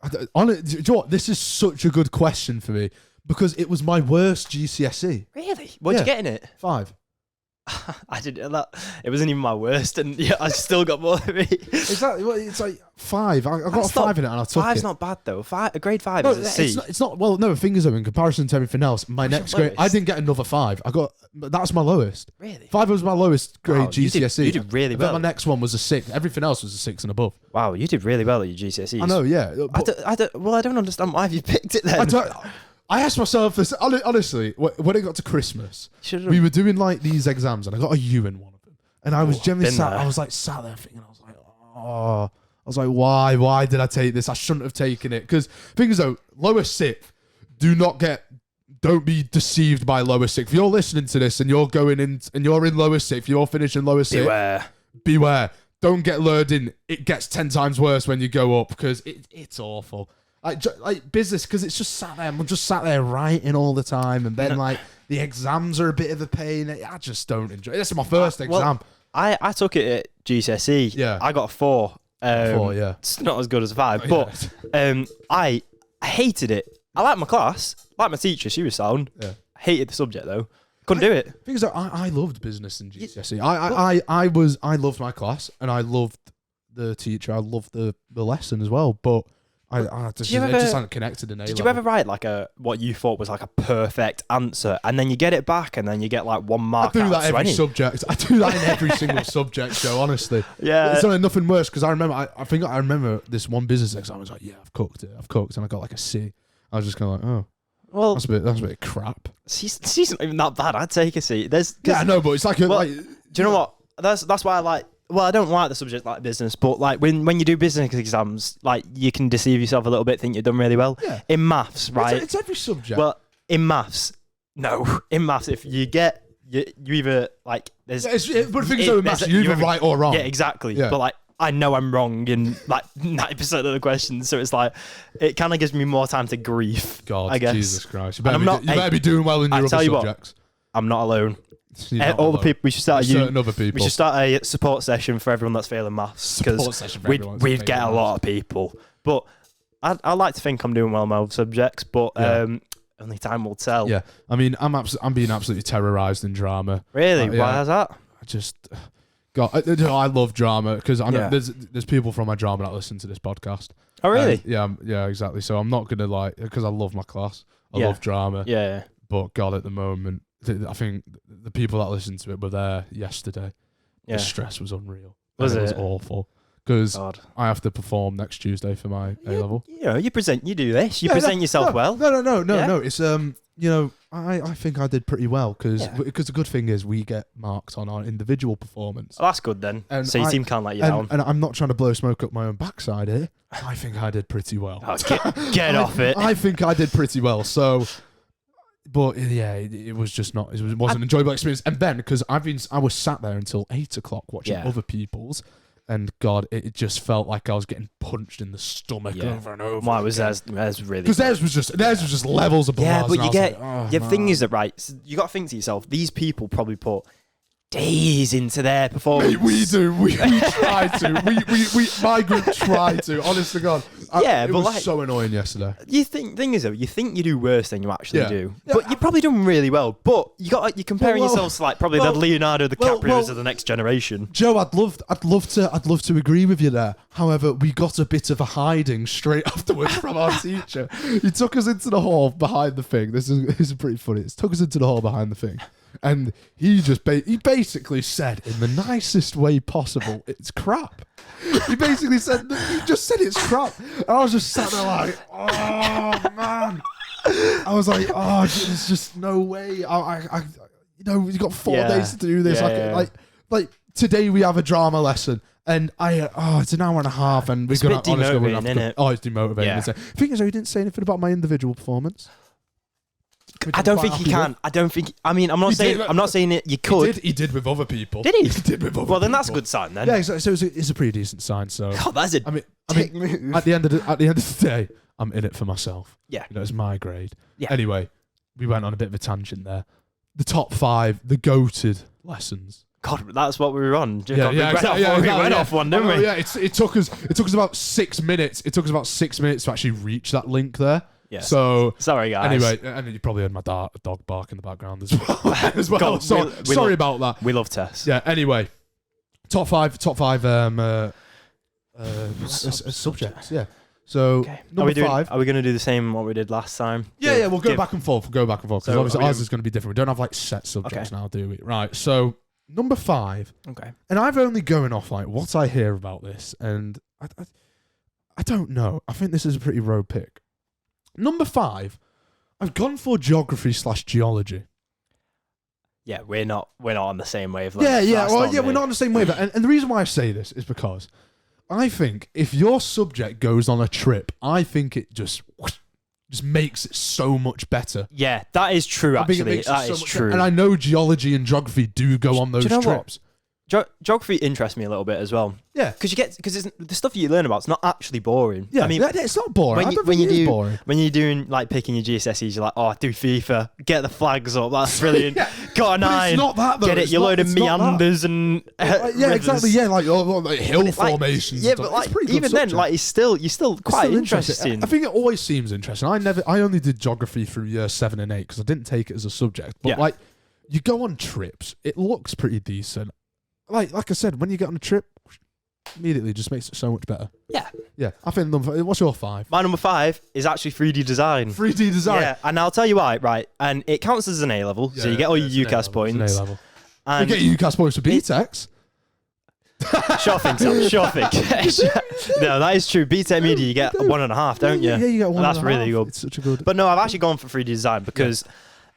Speaker 1: Do you know what? This is such a good question for me because it was my worst GCSE.
Speaker 2: Really? What'd you get in it?
Speaker 1: 5.
Speaker 2: I didn't. It wasn't even my worst, and I still got more than me.
Speaker 1: Exactly. Well, it's like 5. I got a 5 in it, and I took
Speaker 2: 5's
Speaker 1: it.
Speaker 2: not bad though. A grade 5 is a C.
Speaker 1: It's not. Well, no. The thing is, though, in comparison to everything else, my next grade, I didn't get another 5. That's my lowest.
Speaker 2: Really?
Speaker 1: 5 was my lowest grade GCSE.
Speaker 2: You did really well.
Speaker 1: My next one was a 6. Everything else was a 6 and above.
Speaker 2: Wow, you did really well at your GCSEs.
Speaker 1: I know. Yeah.
Speaker 2: I don't understand why you picked it then.
Speaker 1: I asked myself this honestly when it got to Christmas. We were doing like these exams, and I got a U in one of them, and I was generally sat. I was like sat there thinking, I was like, oh, I was like, why did I take this? I shouldn't have taken it because things though, lower sixth, don't be deceived by lower sixth. If you're listening to this and you're going in and you're in lower sixth, you're finishing lower sixth. Beware. Don't get lured in. It gets 10 times worse when you go up because it's awful. Like business, because it's just sat there. I'm just sat there writing all the time, and then like the exams are a bit of a pain. I just don't enjoy it. This is my first exam.
Speaker 2: I took it at GCSE.
Speaker 1: Yeah.
Speaker 2: I got a 4.
Speaker 1: 4, yeah.
Speaker 2: It's not as good as a 5, but I hated it. I liked my class, liked my teacher. She was sound.
Speaker 1: Yeah.
Speaker 2: Hated the subject though. Couldn't do it.
Speaker 1: Because I loved business in GCSE. I loved my class, and I loved the teacher. I loved the lesson as well, but it just hadn't connected in A level.
Speaker 2: Did you ever write like what you thought was like a perfect answer, and then you get it back, and then you get like 1 mark?
Speaker 1: I do that every subject. I do that in every single subject, Joe. Honestly,
Speaker 2: yeah.
Speaker 1: It's only nothing worse, because I remember. I think I remember this one business exam. I was like, yeah, I've cooked, and I got like a C. I was just kind of like, oh, well, that's a bit crap.
Speaker 2: She's not even that bad. I'd take a C.
Speaker 1: I know, but it's like, do
Speaker 2: you know what? That's why I like. Well, I don't like the subject like business, but like when you do business exams, like you can deceive yourself a little bit, think you've done really well.
Speaker 1: Yeah.
Speaker 2: In maths, right?
Speaker 1: It's every subject.
Speaker 2: Well, in maths, no. In maths, if you get you either like there's.
Speaker 1: Yeah, but the thing is, in maths, you're either right or wrong.
Speaker 2: Yeah, exactly.
Speaker 1: Yeah.
Speaker 2: But like I know I'm wrong in like 90% of the questions, so it's like it kind of gives me more time to grief.
Speaker 1: God,
Speaker 2: I guess.
Speaker 1: Jesus Christ! You better be doing well in your other subjects.
Speaker 2: I'm not alone. All the people we should start
Speaker 1: other people.
Speaker 2: We should start a support session for everyone that's failing maths, because we'd get a lot of people. But I like to think I'm doing well in my other subjects, but only time will tell.
Speaker 1: Yeah, I mean, I'm being absolutely terrorized in drama.
Speaker 2: Really? Why is that?
Speaker 1: I just God, I love drama, because I know there's people from my drama that listen to this podcast.
Speaker 2: Oh really?
Speaker 1: Yeah, exactly. So I'm not gonna because I love my class. I love drama.
Speaker 2: Yeah.
Speaker 1: But God, at the moment, I think the people that listened to it were there yesterday. Yeah. The stress was unreal. It was awful, because I have to perform next Tuesday for my A level.
Speaker 2: You do this. You present yourself well.
Speaker 1: No. It's I think I did pretty well, because the good thing is we get marked on our individual performance.
Speaker 2: Oh, that's good then. And so your team can't let you down.
Speaker 1: And I'm not trying to blow smoke up my own backside here. I think I did pretty well.
Speaker 2: Oh, get off it.
Speaker 1: I think I did pretty well. So. But yeah, it was just not. It wasn't an enjoyable experience. And then, because I was sat there until 8 o'clock watching other people's, and God, it just felt like I was getting punched in the stomach over and over.
Speaker 2: Why was theirs really?
Speaker 1: Because theirs was just levels above.
Speaker 2: Yeah, but you get. The thing is that so you got to think to yourself. These people probably put days into their performance.
Speaker 1: We do. We try to. My group try to. Honest to God. It was so annoying yesterday.
Speaker 2: You think you do worse than you actually do, but you've probably done really well. But you're comparing yourselves to like probably the Leonardo DiCaprios of the next generation.
Speaker 1: Joe, I'd love to agree with you there. However, we got a bit of a hiding straight afterwards from our teacher. He took us into the hall behind the thing. This is pretty funny. He took us into the hall behind the thing. And he just he basically said in the nicest way possible, it's crap. He basically said it's crap. And I was just sat there like, oh man. I was like, oh, there's just no way. You've got 4 days to do this. Like today we have a drama lesson. And it's an hour and a half, and we're gonna
Speaker 2: demotivating, isn't it?
Speaker 1: Oh, it's demotivating. Yeah. The thing is, you didn't say anything about my individual performance.
Speaker 2: I don't think he can. I don't think. I mean, I'm not saying it. You could.
Speaker 1: He did with other people.
Speaker 2: Did he?
Speaker 1: He did with other people.
Speaker 2: Well, then that's a good sign. Then.
Speaker 1: Yeah, so it's a pretty decent sign. So.
Speaker 2: God, that's a.
Speaker 1: I mean, at the end of the day, I'm in it for myself.
Speaker 2: Yeah.
Speaker 1: It's my grade.
Speaker 2: Yeah.
Speaker 1: Anyway, we went on a bit of a tangent there. The top 5, the goated lessons.
Speaker 2: God, that's what we were on.
Speaker 1: We went
Speaker 2: off one, didn't we?
Speaker 1: Yeah, it took us about 6 minutes. It took us about 6 minutes to actually reach that link there.
Speaker 2: Yeah.
Speaker 1: So
Speaker 2: sorry, guys.
Speaker 1: Anyway, and you probably heard my dog bark in the background as well. God, sorry about that.
Speaker 2: We love Tess.
Speaker 1: Yeah. Anyway, top five. Subjects. Yeah. So number 5.
Speaker 2: Are we going to do the same what we did last time?
Speaker 1: Yeah. We'll go back and forth. Because obviously ours is going to be different. We don't have like set subjects now, do we? Right. So number 5.
Speaker 2: Okay.
Speaker 1: And I've only going off like what I hear about this, and I don't know. I think this is a pretty road pick. Number 5, I've gone for geography/geology.
Speaker 2: Yeah, we're not on the same wavelength.
Speaker 1: We're not on the same wavelength. And the reason why I say this is because I think if your subject goes on a trip, I think it just makes it so much better.
Speaker 2: Yeah, that is true. Actually, that is true.
Speaker 1: And I know geology and geography do go on those trips.
Speaker 2: geography interests me a little bit as well.
Speaker 1: Yeah,
Speaker 2: because the stuff you learn about is not actually boring.
Speaker 1: Yeah,
Speaker 2: I mean,
Speaker 1: it's not boring.
Speaker 2: When you're doing like picking your GCSEs, you're like, oh, do FIFA, get the flags up. That's brilliant. Got a 9.
Speaker 1: It's not that though.
Speaker 2: Get it. You're loading meanders and
Speaker 1: yeah, exactly. Yeah, like hill formations.
Speaker 2: Yeah, but like even then, like you're still quite interesting.
Speaker 1: I think it always seems interesting. I only did geography through year 7 and 8 because I didn't take it as a subject. But like, you go on trips, it looks pretty decent. Like I said, when you get on a trip, immediately just makes it so much better. Yeah. I think what's your 5?
Speaker 2: My number 5 is actually 3D design.
Speaker 1: 3D design.
Speaker 2: Yeah, and I'll tell you why. Right, and it counts as an A level, so you get all your UCAS points.
Speaker 1: A level. And you get your UCAS points for BTECs.
Speaker 2: Sure thing, Sam. Sure thing. No, that is true. BTEC Media, you get 1.5, don't you?
Speaker 1: Yeah, you get 1.5.
Speaker 2: That's really good.
Speaker 1: It's such a good.
Speaker 2: But no, I've actually gone for 3D design because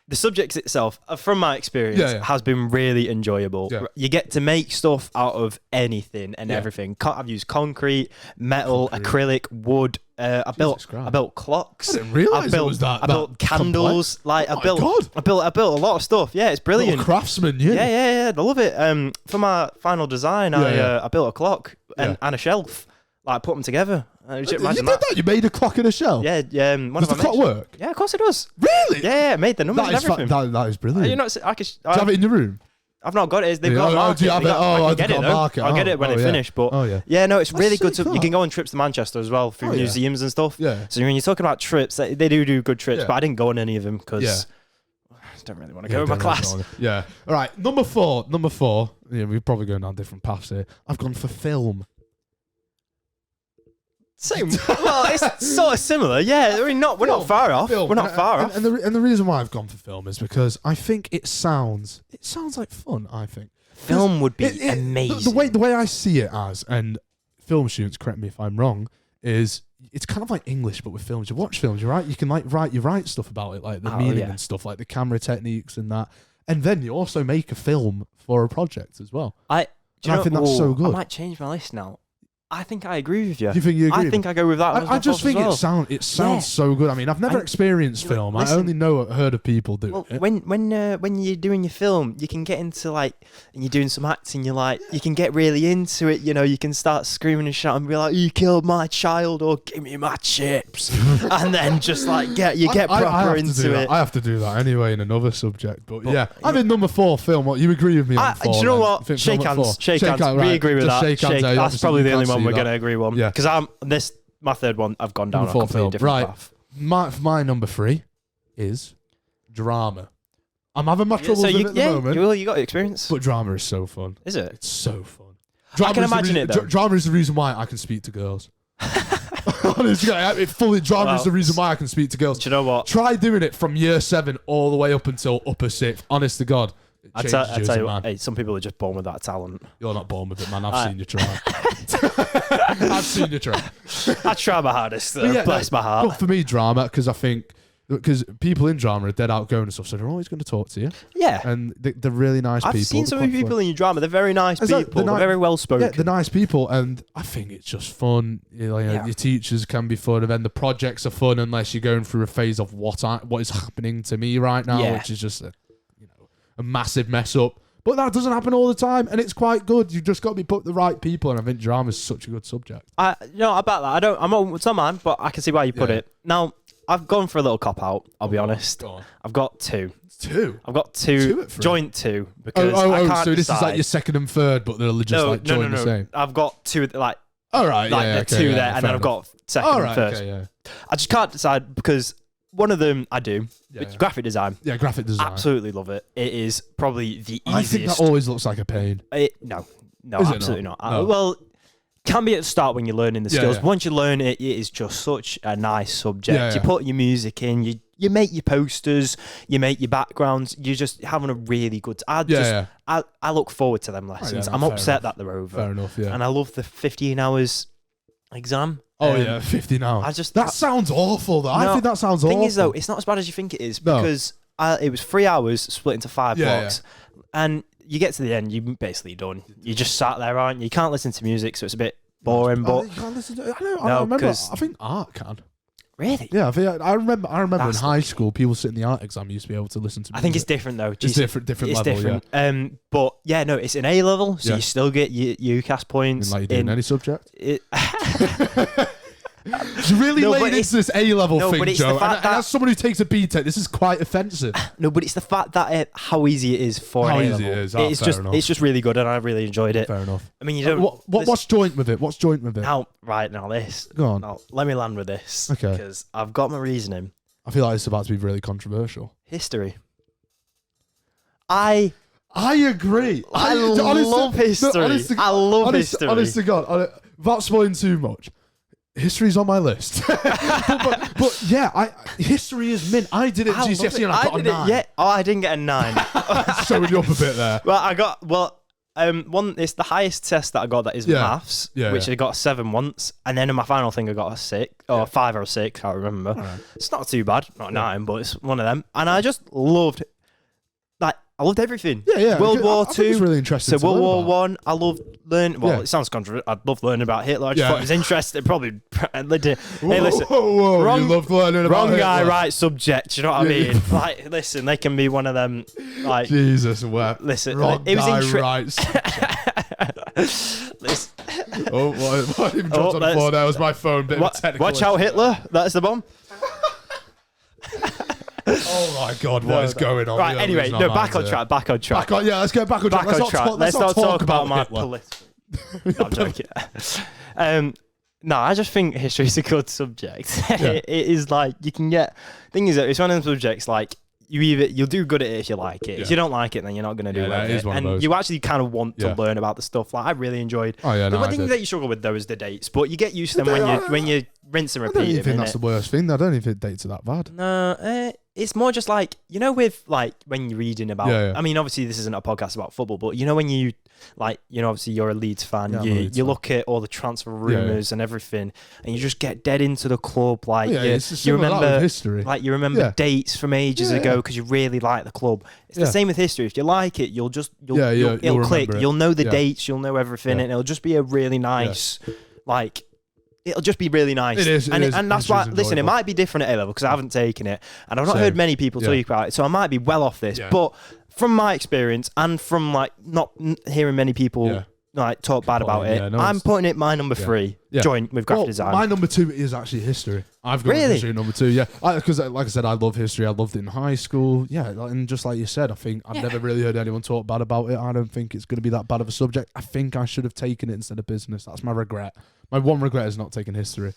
Speaker 2: the subject itself, from my experience, has been really enjoyable.
Speaker 1: Yeah.
Speaker 2: You get to make stuff out of anything and everything. I've used concrete, metal, acrylic, wood. I built clocks.
Speaker 1: I didn't realise it was that.
Speaker 2: I built candles.
Speaker 1: Complex.
Speaker 2: I built a lot of stuff. Yeah, it's brilliant.
Speaker 1: Little craftsman,
Speaker 2: Yeah. I love it. For my final design, I built a clock and a shelf. Like, I put them together.
Speaker 1: You did that? You made a clock in a shelf?
Speaker 2: Yeah.
Speaker 1: Does the clock work?
Speaker 2: Yeah, of course it does.
Speaker 1: Really?
Speaker 2: Yeah, I made the numbers and everything.
Speaker 1: That is brilliant.
Speaker 2: Do you
Speaker 1: have it in your room?
Speaker 2: I've not got it. They've got a market.
Speaker 1: Do you have it?
Speaker 2: I get it though. I'll get it when it's finished. But no, it's really good. You can go on trips to Manchester as well through museums and stuff.
Speaker 1: Yeah.
Speaker 2: So when you're talking about trips, they do good trips, but I didn't go on any of them because I don't really want to go with my class.
Speaker 1: Yeah. All right. Number four. Yeah, we're probably going down different paths here. I've gone for film.
Speaker 2: Same. Well, it's sort of similar. Yeah, I mean, we're not far off. We're not far off.
Speaker 1: And the reason why I've gone for film is because I think it sounds like fun. I think
Speaker 2: film would be amazing.
Speaker 1: The way I see it as, and film students, correct me if I'm wrong, is it's kind of like English but with films. You watch films, you can like write stuff about it, like the meaning and stuff, like the camera techniques and that, and then you also make a film for a project as well.
Speaker 2: I think
Speaker 1: that's so good.
Speaker 2: I might change my list now. I think I agree with you.
Speaker 1: Do you think you agree?
Speaker 2: I think I go with that.
Speaker 1: I just think it sounds so good. I mean, I've never experienced film. I only heard of people do it.
Speaker 2: When you're doing your film, you can get into and you're doing some acting. You can get really into it. You know, you can start screaming and shouting, and be like, "You killed my child," or "Give me my chips," and then just get proper into it.
Speaker 1: I have to do that anyway in another subject. But I'm in number 4 film. What you agree with me on 4?
Speaker 2: Do you know what? Shake hands. We agree with that. That's probably the only one we're going to agree on. Yeah. Because my third one, I've gone down a completely different path.
Speaker 1: My number 3 is drama. I'm having my troubles with it at the moment.
Speaker 2: You got experience.
Speaker 1: But drama is so fun.
Speaker 2: Is it?
Speaker 1: It's so fun.
Speaker 2: I can imagine it though.
Speaker 1: Drama is the reason why I can speak to girls. Honestly, drama is the reason why I can speak to girls.
Speaker 2: Do you know what?
Speaker 1: Try doing it from year 7 all the way up until upper 6th. Honest to God.
Speaker 2: I tell you what, some people are just born with that talent.
Speaker 1: You're not born with it, man. I've seen you try. I've seen you try.
Speaker 2: I try my hardest, though. Bless my heart.
Speaker 1: But for me, drama, because people in drama are dead outgoing and stuff, so they're always going to talk to you.
Speaker 2: Yeah.
Speaker 1: And they're really nice people.
Speaker 2: I've seen some of the people in your drama. They're very nice people. They're very well spoken.
Speaker 1: Yeah, they're nice people, and I think it's just fun. Your teachers can be fun, and then the projects are fun unless you're going through a phase of what is happening to me right now, which is just a massive mess up. But that doesn't happen all the time, and it's quite good. You've just got to be put the right people, and I think drama is such a good subject.
Speaker 2: I about that. It's not mine, but I can see why you put it. Now, I've gone for a little cop out. I'll be honest. I've got 2.
Speaker 1: 2.
Speaker 2: I've got 2. Joint 2 because I can't
Speaker 1: so this
Speaker 2: decide.
Speaker 1: is like your second and third, but they're just join the same.
Speaker 2: I've got 2
Speaker 1: all right,
Speaker 2: two there, and then I've got second and third.
Speaker 1: Okay,
Speaker 2: I just can't decide because one of them I do. Graphic design.
Speaker 1: Yeah, graphic design.
Speaker 2: Absolutely love it. It is probably the easiest.
Speaker 1: I think that always looks like a pain.
Speaker 2: No, absolutely not. No. Well, can be at the start when you're learning the skills. Once you learn it, it is just such a nice subject. You put your music in, you make your posters, you make your backgrounds. You're just having a really good. I look forward to them lessons. I'm upset that they're over.
Speaker 1: Fair enough. Yeah.
Speaker 2: And I love the 15 hours exam.
Speaker 1: 15 hours. That sounds awful, though. I think that sounds awful.
Speaker 2: The thing is, though, it's not as bad as you think it is because it was 3 hours split into 5 blocks. And you get to the end, you're basically done. You just sat there, aren't you? You can't listen to music, so it's a bit boring. But
Speaker 1: you can't listen to it. I remember. I think art can.
Speaker 2: Really?
Speaker 1: Yeah, I remember in high school, people sitting the art exam used to be able to listen to music.
Speaker 2: I think it's different though.
Speaker 1: It's different
Speaker 2: it's
Speaker 1: level,
Speaker 2: different.
Speaker 1: yeah.
Speaker 2: But yeah, no, it's an A level, so you still get your UCAS points.
Speaker 1: Like you do in any subject.
Speaker 2: It,
Speaker 1: You're really laying into this A-level thing, Joe. And as someone who takes a BTEC, this is quite offensive.
Speaker 2: No, but it's the fact that how easy it is for an A-level. It's just really good, and I really enjoyed it.
Speaker 1: Fair enough.
Speaker 2: I mean, you don't.
Speaker 1: What's joint with it? What's joint with it?
Speaker 2: Now, this.
Speaker 1: Go on.
Speaker 2: Now, let me land with this.
Speaker 1: Okay.
Speaker 2: Because I've got my reasoning.
Speaker 1: I feel like it's about to be really controversial.
Speaker 2: History. I
Speaker 1: agree.
Speaker 2: I love history. I love history.
Speaker 1: Honest to God, without spoiling too much, history's on my list. but yeah, history is mint. I did it at GCSE and I got a 9.
Speaker 2: Yeah. Oh, I didn't get a 9.
Speaker 1: Showing you up a bit there.
Speaker 2: It's the highest test that I got that is maths, which I got a 7 once, and then in my final thing I got a 6 or 5 or 6, I can't remember. Right. It's not too bad, not a 9, but it's one of them, and I just loved. I loved everything.
Speaker 1: Yeah.
Speaker 2: World War II.
Speaker 1: It's really interesting.
Speaker 2: So World War One, I loved learning. Well, it sounds controversial. I loved learning about Hitler. I just thought it was interesting. Probably. Hey, listen.
Speaker 1: Whoa, you loved learning about Hitler.
Speaker 2: Wrong guy, right subject. You know what I mean? Like, listen, they can be one of them. Like,
Speaker 1: Jesus, what?
Speaker 2: Listen,
Speaker 1: wrong
Speaker 2: it was
Speaker 1: guy, right
Speaker 2: listen.
Speaker 1: What even dropped on the floor? That was my phone.
Speaker 2: Watch out, Hitler. That's the bomb.
Speaker 1: Oh my God, what is going on?
Speaker 2: Right, anyway, back on track.
Speaker 1: Let's get back on track.
Speaker 2: Let's not talk about my political. No, I'm joking. No, I just think history is a good subject. It is like you can get. Thing is, it's one of them subjects like you'll do good at it if you like it. If you don't like it, then you're not going to do well. And you actually kind of want to learn about the stuff. Like I really enjoyed. The one thing that you struggle with though is the dates, but you get used to them when you rinse and repeat. I don't even
Speaker 1: think that's the worst thing. I don't even think dates are that bad.
Speaker 2: No, it's more just like with like when you're reading about. I mean, obviously this isn't a podcast about football, but when you obviously you're a Leeds fan, you look at all the transfer rumours and everything, and you just get dead into the club. Like you remember
Speaker 1: history,
Speaker 2: like you remember dates from ages ago because you really like the club. It's the same with history. If you like it, you'll it'll click. You'll know the dates, you'll know everything, and it'll just be a really nice It'll just be really nice.
Speaker 1: It is.
Speaker 2: And that's why, listen, it might be different at A level because I haven't taken it and I've not heard many people talk about it. So I might be well off this. But from my experience and from not hearing many people talk bad about it, I'm putting it my number 3, joint with graphic design.
Speaker 1: My number 2 is actually history. I've got history at number 2, because like I said, I love history. I loved it in high school. Yeah, and just like you said, I think I've never really heard anyone talk bad about it. I don't think it's going to be that bad of a subject. I think I should have taken it instead of business. That's my regret. My one regret is not taking history.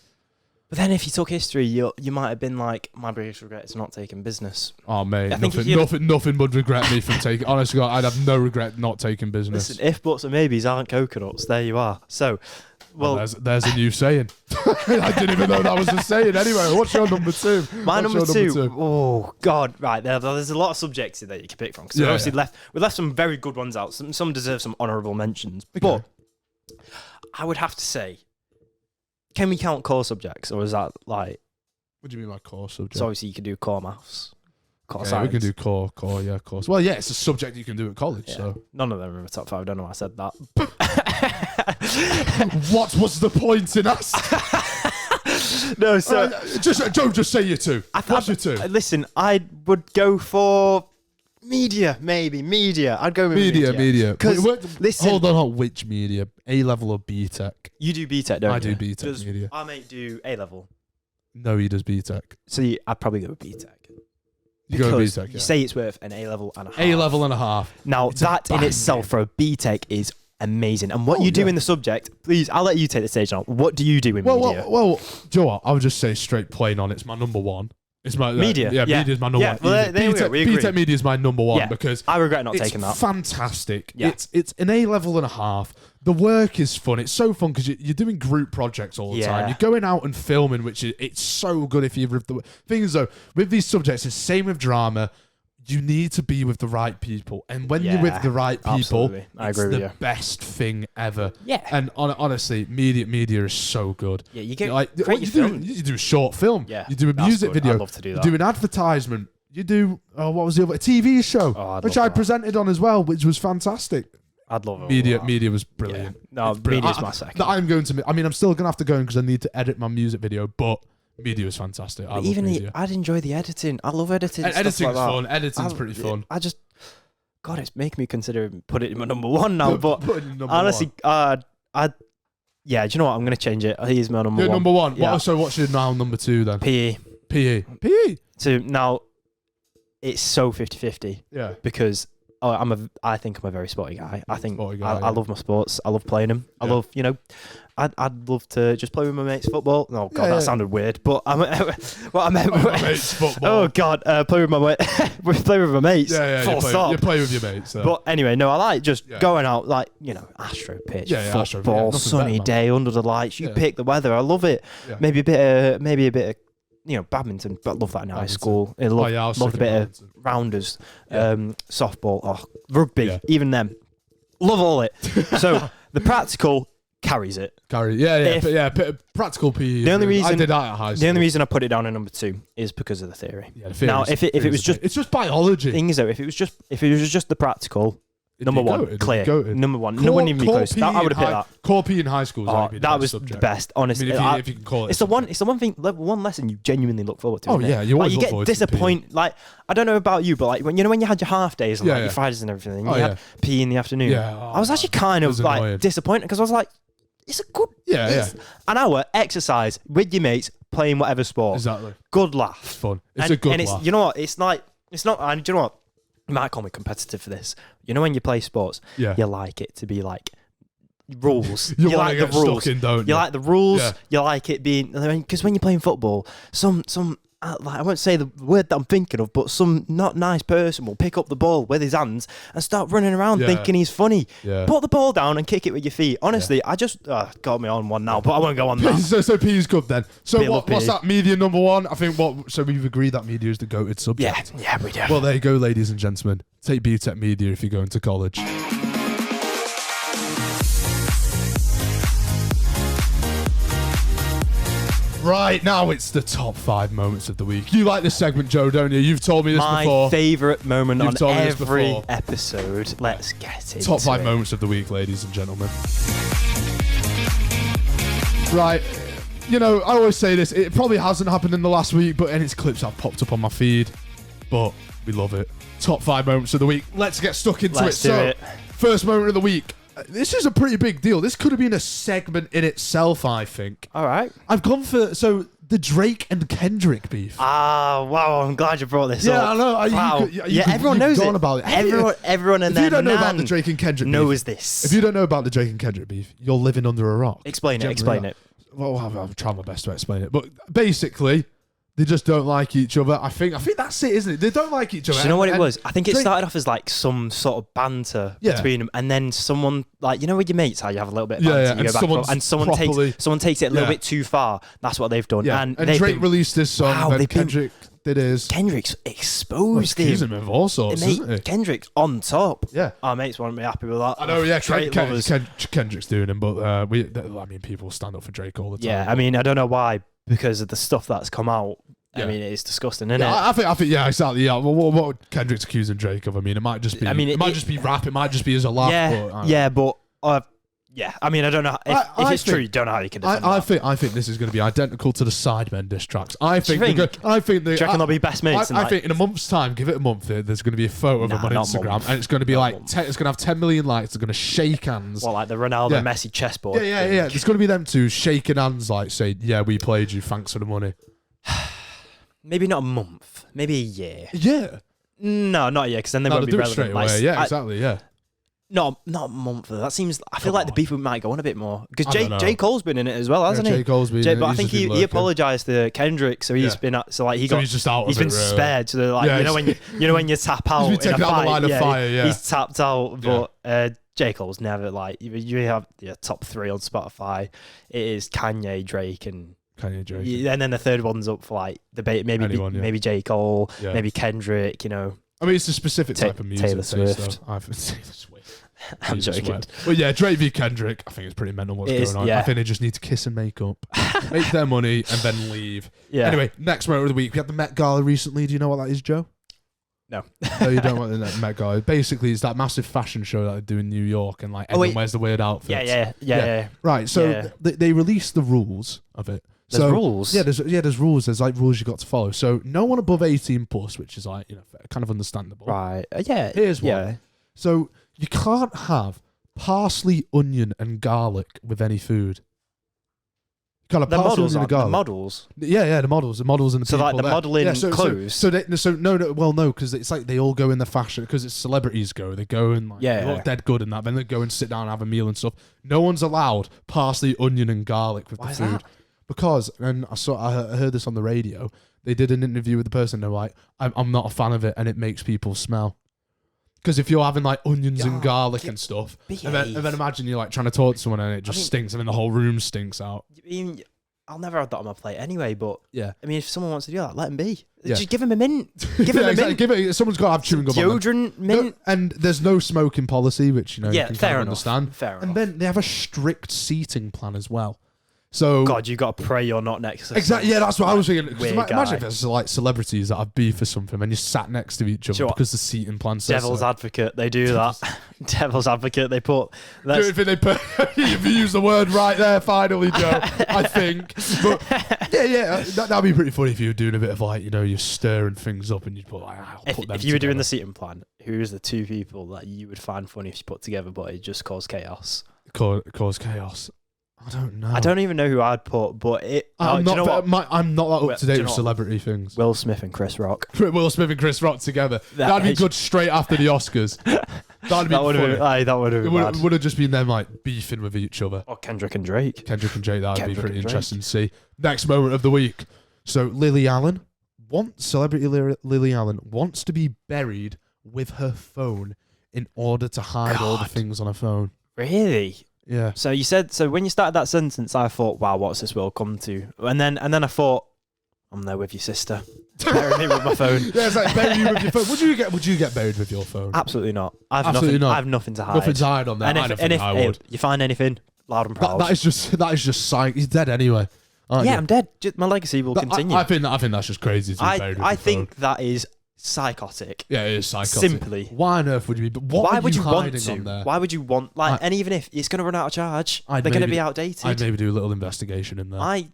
Speaker 2: But then if you took history, you might have been like, my biggest regret is not taking business.
Speaker 1: Oh, mate, nothing would regret me from taking... Honestly, I'd have no regret not taking business.
Speaker 2: Listen, if buts and maybes aren't coconuts, there you are. So,
Speaker 1: there's a new saying. I didn't even know that was a saying. Anyway, what's your number 2?
Speaker 2: My number two. Oh, God. Right, there's a lot of subjects that you can pick from. Because we obviously left some very good ones out. Some deserve some honourable mentions. Okay. But I would have to say... Can we count core subjects, or is that like...
Speaker 1: What do you mean by core subjects?
Speaker 2: So obviously you can do core maths, core
Speaker 1: science. We can do core, course. Well, it's a subject you can do at college, so...
Speaker 2: None of them are in the top 5, I don't know why I said that.
Speaker 1: What was the point in us?
Speaker 2: No, so...
Speaker 1: just say your 2. What's your 2?
Speaker 2: Listen, I would go for... Media. I'd go with media.
Speaker 1: Because listen, hold on, which media? A level or BTEC?
Speaker 2: You do BTEC, don't you?
Speaker 1: I do BTEC media.
Speaker 2: I may do A level.
Speaker 1: No, he does BTEC.
Speaker 2: So I'd probably go with BTEC.
Speaker 1: You go with BTEC.
Speaker 2: You say it's worth an A level and a half.
Speaker 1: A level and a half.
Speaker 2: Now that in itself for a BTEC is amazing. And what you do in the subject, please, I'll let you take the stage now. What do you do in media?
Speaker 1: Well, do you know what? I would just say straight plain on. It's my number 1. It's my
Speaker 2: media.
Speaker 1: Media is my number 1.
Speaker 2: Well,
Speaker 1: BTEC media is my number 1 because
Speaker 2: I regret not taking that.
Speaker 1: It's fantastic. Yeah. It's an A level and a half. The work is fun. It's so fun because you're doing group projects all the time. You're going out and filming, it's so good if you've... The thing is though, with these subjects, it's the same with drama. You need to be with the right people, and when you're with the right people, it's the best thing ever. Yeah, and honestly, media is so good.
Speaker 2: Yeah, you get you
Speaker 1: do a short film. Yeah, you do a music video.
Speaker 2: I'd love to do that.
Speaker 1: You do an advertisement. You do what was the other a TV show, which I presented on as well, which was fantastic.
Speaker 2: I'd love it.
Speaker 1: Media was brilliant.
Speaker 2: Yeah. No, media's my second.
Speaker 1: I'm still gonna have to go in because I need to edit my music video, but Media is fantastic. I love
Speaker 2: Even
Speaker 1: media.
Speaker 2: I'd enjoy the editing. I love editing.
Speaker 1: Editing's
Speaker 2: stuff like that.
Speaker 1: fun. Editing's pretty fun.
Speaker 2: God, it's making me consider putting it in my number one now. But
Speaker 1: number
Speaker 2: honestly, do you know what? I'm going to change it. He's my number one.
Speaker 1: Number one.
Speaker 2: Yeah.
Speaker 1: So what's your now number two then?
Speaker 2: PE.
Speaker 1: PE.
Speaker 2: So now, it's so 50-50.
Speaker 1: Yeah.
Speaker 2: Because I think I'm a very sporty guy. I think
Speaker 1: guy,
Speaker 2: I love my sports. I love playing them. I love, I'd love to just play with my mates football. Oh God, that sounded weird. But what I meant.
Speaker 1: My mates football.
Speaker 2: Oh God, play with my play with my mates.
Speaker 1: Yeah. You play with your mates. So.
Speaker 2: But anyway, no, I like just going out, like Astro pitch, football, sunny day under the lights. You pick the weather. I love it. Yeah. Maybe a bit of badminton, but I love that in high school. I love a bit of rounders, softball, rugby, even them. Love all it. So the practical carries it.
Speaker 1: Practical PE.
Speaker 2: The only reason
Speaker 1: I did that at high school.
Speaker 2: The only reason I put it down at number 2 is because of the theory.
Speaker 1: Yeah, the theory
Speaker 2: now, if it was just,
Speaker 1: it's just biology.
Speaker 2: Thing is though, if it was just the practical. Number one, clear. Number one, no one even be close. I would have picked that.
Speaker 1: Core PE in high school.
Speaker 2: That was the best, honestly.
Speaker 1: If you can call it.
Speaker 2: It's the one thing, one lesson you genuinely look forward to.
Speaker 1: Oh yeah, you always look forward to.
Speaker 2: You get disappointed. Like I don't know about you, but like when you had your half days and your Fridays and everything, and you had PE in the afternoon.
Speaker 1: Yeah,
Speaker 2: I was actually kind of like disappointed because I was like, it's a good. An hour exercise with your mates playing whatever sport.
Speaker 1: Exactly.
Speaker 2: Good laugh.
Speaker 1: It's fun. It's a good laugh.
Speaker 2: You know what? It's not. And do you know what? You might call me competitive for this. When you play sports, you like it to be like rules.
Speaker 1: you
Speaker 2: like the rules.
Speaker 1: Stuck in, don't
Speaker 2: you like the rules. Yeah. You like it being because when you're playing football, some I won't say the word that I'm thinking of, but some not nice person will pick up the ball with his hands and start running around thinking he's funny. Yeah. Put the ball down and kick it with your feet. Honestly, I just got me on one now, but I won't go on that.
Speaker 1: So PE's good then. So what's that? Media number one. I think So we've agreed that media is the goated subject.
Speaker 2: Yeah, we do.
Speaker 1: Well, there you go, ladies and gentlemen. Take BTEC Media if you're going to college. Right, now it's the top 5 moments of the week. You like this segment, Joe, don't you? You've told me this before.
Speaker 2: My favourite moment on every episode. Let's get it.
Speaker 1: Top 5 moments of the week, ladies and gentlemen. Right, I always say this. It probably hasn't happened in the last week, and its clips have popped up on my feed. But we love it. Top 5 moments of the week. Let's get stuck into
Speaker 2: it. Do it.
Speaker 1: First moment of the week. This is a pretty big deal. This could have been a segment in itself, I think.
Speaker 2: All right.
Speaker 1: I've gone for the Drake and Kendrick beef.
Speaker 2: Wow! I'm glad you brought this up.
Speaker 1: Yeah, I know.
Speaker 2: Wow. Everyone knows it.
Speaker 1: About it.
Speaker 2: Everyone in there.
Speaker 1: If you don't know about the Drake and Kendrick
Speaker 2: knows
Speaker 1: beef,
Speaker 2: this.
Speaker 1: If you don't know about the Drake and Kendrick beef, you're living under a rock.
Speaker 2: Explain it.
Speaker 1: Well, I'll try my best to explain it. But basically, they just don't like each other. I think that's it, isn't it? They don't like each other.
Speaker 2: Do you know what it was? I think it started off as like some sort of banter between them, and then someone with your mates, how you have a little bit of banter, you go back and someone takes it a little bit too far. That's what they've done.
Speaker 1: Yeah. And Drake released this song, and Kendrick did his.
Speaker 2: Kendrick's exposed him.
Speaker 1: Accusing him of all sorts, isn't he?
Speaker 2: Kendrick's on top.
Speaker 1: Yeah.
Speaker 2: Our mates won't be happy with that.
Speaker 1: I know. Yeah, Kendrick's doing him, but people stand up for Drake all the time.
Speaker 2: Yeah, I don't know why, because of the stuff that's come out. Yeah. It's disgusting, isn't it?
Speaker 1: I think, exactly. Yeah. Well, what Kendrick's accusing Drake of? It might just be. It might just be rap. It might just be as a laugh. I don't know if it's true. You don't know how you can defend that. I think this is going to be identical to the Sidemen diss tracks. I think.
Speaker 2: Do you reckon they'll be best mates?
Speaker 1: I think in a month's time, give it a month, there's going to be a photo of them on Instagram, and it's going to be it's going to have 10 million likes. They're going to shake hands.
Speaker 2: Well, like the Ronaldo Messi chessboard.
Speaker 1: Yeah. There's going to be them two shaking hands, saying, "Yeah, we played you. Thanks for the money."
Speaker 2: Maybe not a month. Maybe a year.
Speaker 1: Yeah.
Speaker 2: No, not a year, because then they won't be relevant.
Speaker 1: Straight away. Yeah, exactly. Yeah.
Speaker 2: Not a month though. That seems. I feel like the beef might go on a bit more because J. Cole's been in it as well, hasn't he?
Speaker 1: J. Cole's been.
Speaker 2: But I think he apologized to Kendrick, so he's been. So he's just out. He's been spared. So when you tap out
Speaker 1: in a fight,
Speaker 2: he's tapped out. But J. Cole's never you have your top 3 on Spotify. It is Kanye, Drake, and. And then the third one's up for debate. Maybe J. Cole, maybe Kendrick.
Speaker 1: It's a specific type of music.
Speaker 2: Taylor Swift. I'm joking.
Speaker 1: Well, yeah, Drake v Kendrick. I think it's pretty mental what's going on. I think they just need to kiss and make up, make their money, and then leave. Yeah. Anyway, next moment of the week. We had the Met Gala recently. Do you know what that is, Joe?
Speaker 2: No.
Speaker 1: No, you don't want the Met Gala. Basically, it's that massive fashion show that they do in New York, and everyone wears the weird outfits.
Speaker 2: Yeah.
Speaker 1: Right. So they released the rules of it.
Speaker 2: There's rules.
Speaker 1: Yeah, there's rules. There's like rules you got to follow. So no one above 18 plus, which is like, kind of understandable.
Speaker 2: Right. Yeah.
Speaker 1: Here's one. So you can't have parsley, onion, and garlic with any food. Kind of
Speaker 2: the models,
Speaker 1: the
Speaker 2: models.
Speaker 1: Yeah, the models and the
Speaker 2: so
Speaker 1: people.
Speaker 2: Like the
Speaker 1: there.
Speaker 2: modeling clothes.
Speaker 1: No, because it's like they all go in the fashion because it's celebrities go. They go and like, they look dead good in that. Then they go and sit down and have a meal and stuff. No one's allowed parsley, onion, and garlic with the food.
Speaker 2: That?
Speaker 1: Because, and I heard this on the radio. They did an interview with the person. They're like, I'm not a fan of it, and it makes people smell. Because if you're having like onions and garlic and stuff, and then imagine you're like trying to talk to someone and it just stinks, and then the whole room stinks out.
Speaker 2: I mean, I'll never have that on my plate anyway. But
Speaker 1: yeah,
Speaker 2: I mean, if someone wants to do that, let them be. Just give them a mint. Give them a mint.
Speaker 1: Give it. Someone's got to have chewing gum.
Speaker 2: Deodorant, mint.
Speaker 1: No, and there's no smoking policy, which you can
Speaker 2: fair
Speaker 1: kind of understand.
Speaker 2: Fair enough.
Speaker 1: And then they have a strict seating plan as well. So
Speaker 2: God, you got to pray you're not next to
Speaker 1: exactly. Yeah, that's what I was thinking. Imagine if there's like celebrities that have beef or something, and you're sat next to each other because the seating plan says
Speaker 2: Devil's advocate, they do that. Devil's advocate, they put.
Speaker 1: If you use the word right there, finally, Joe. I think. But yeah, that'd be pretty funny if you were doing a bit of like you're stirring things up and you'd put like
Speaker 2: if you were doing the seating plan, who's the two people that you would find funny if you put together, but it just caused chaos?
Speaker 1: Cause chaos. I don't know.
Speaker 2: I don't even know who I'd put, but
Speaker 1: I'm not that up to date with celebrity things.
Speaker 2: Will Smith and Chris Rock.
Speaker 1: Will Smith and Chris Rock together. That'd be good straight after the Oscars. That'd be funny.
Speaker 2: That would have been bad.
Speaker 1: It would have just been them like beefing with each other.
Speaker 2: Or Kendrick and Drake.
Speaker 1: That'd be pretty interesting to see. Next moment of the week. So Lily Allen wants to be buried with her phone in order to hide all the things on her phone.
Speaker 2: Really?
Speaker 1: Yeah.
Speaker 2: So you said when you started that sentence, I thought, wow, what's this world come to? And then I thought, I'm there with your sister. Bury me with my phone.
Speaker 1: Yeah, it's like bury you with your phone. Would you get buried with your phone?
Speaker 2: Absolutely not. I have nothing to hide.
Speaker 1: Nothing to hide on that.
Speaker 2: And if I would. You find anything, loud and proud.
Speaker 1: That is just psych. He's dead anyway.
Speaker 2: I'm dead. My legacy will continue.
Speaker 1: I think that's just crazy to be buried with
Speaker 2: I think that is psychotic.
Speaker 1: Yeah, it is psychotic.
Speaker 2: Simply.
Speaker 1: Why on earth would you be? Why would you want to? On there?
Speaker 2: Why would you want and even if it's going to run out of charge, they're going to be outdated.
Speaker 1: I'd maybe do a little investigation in there.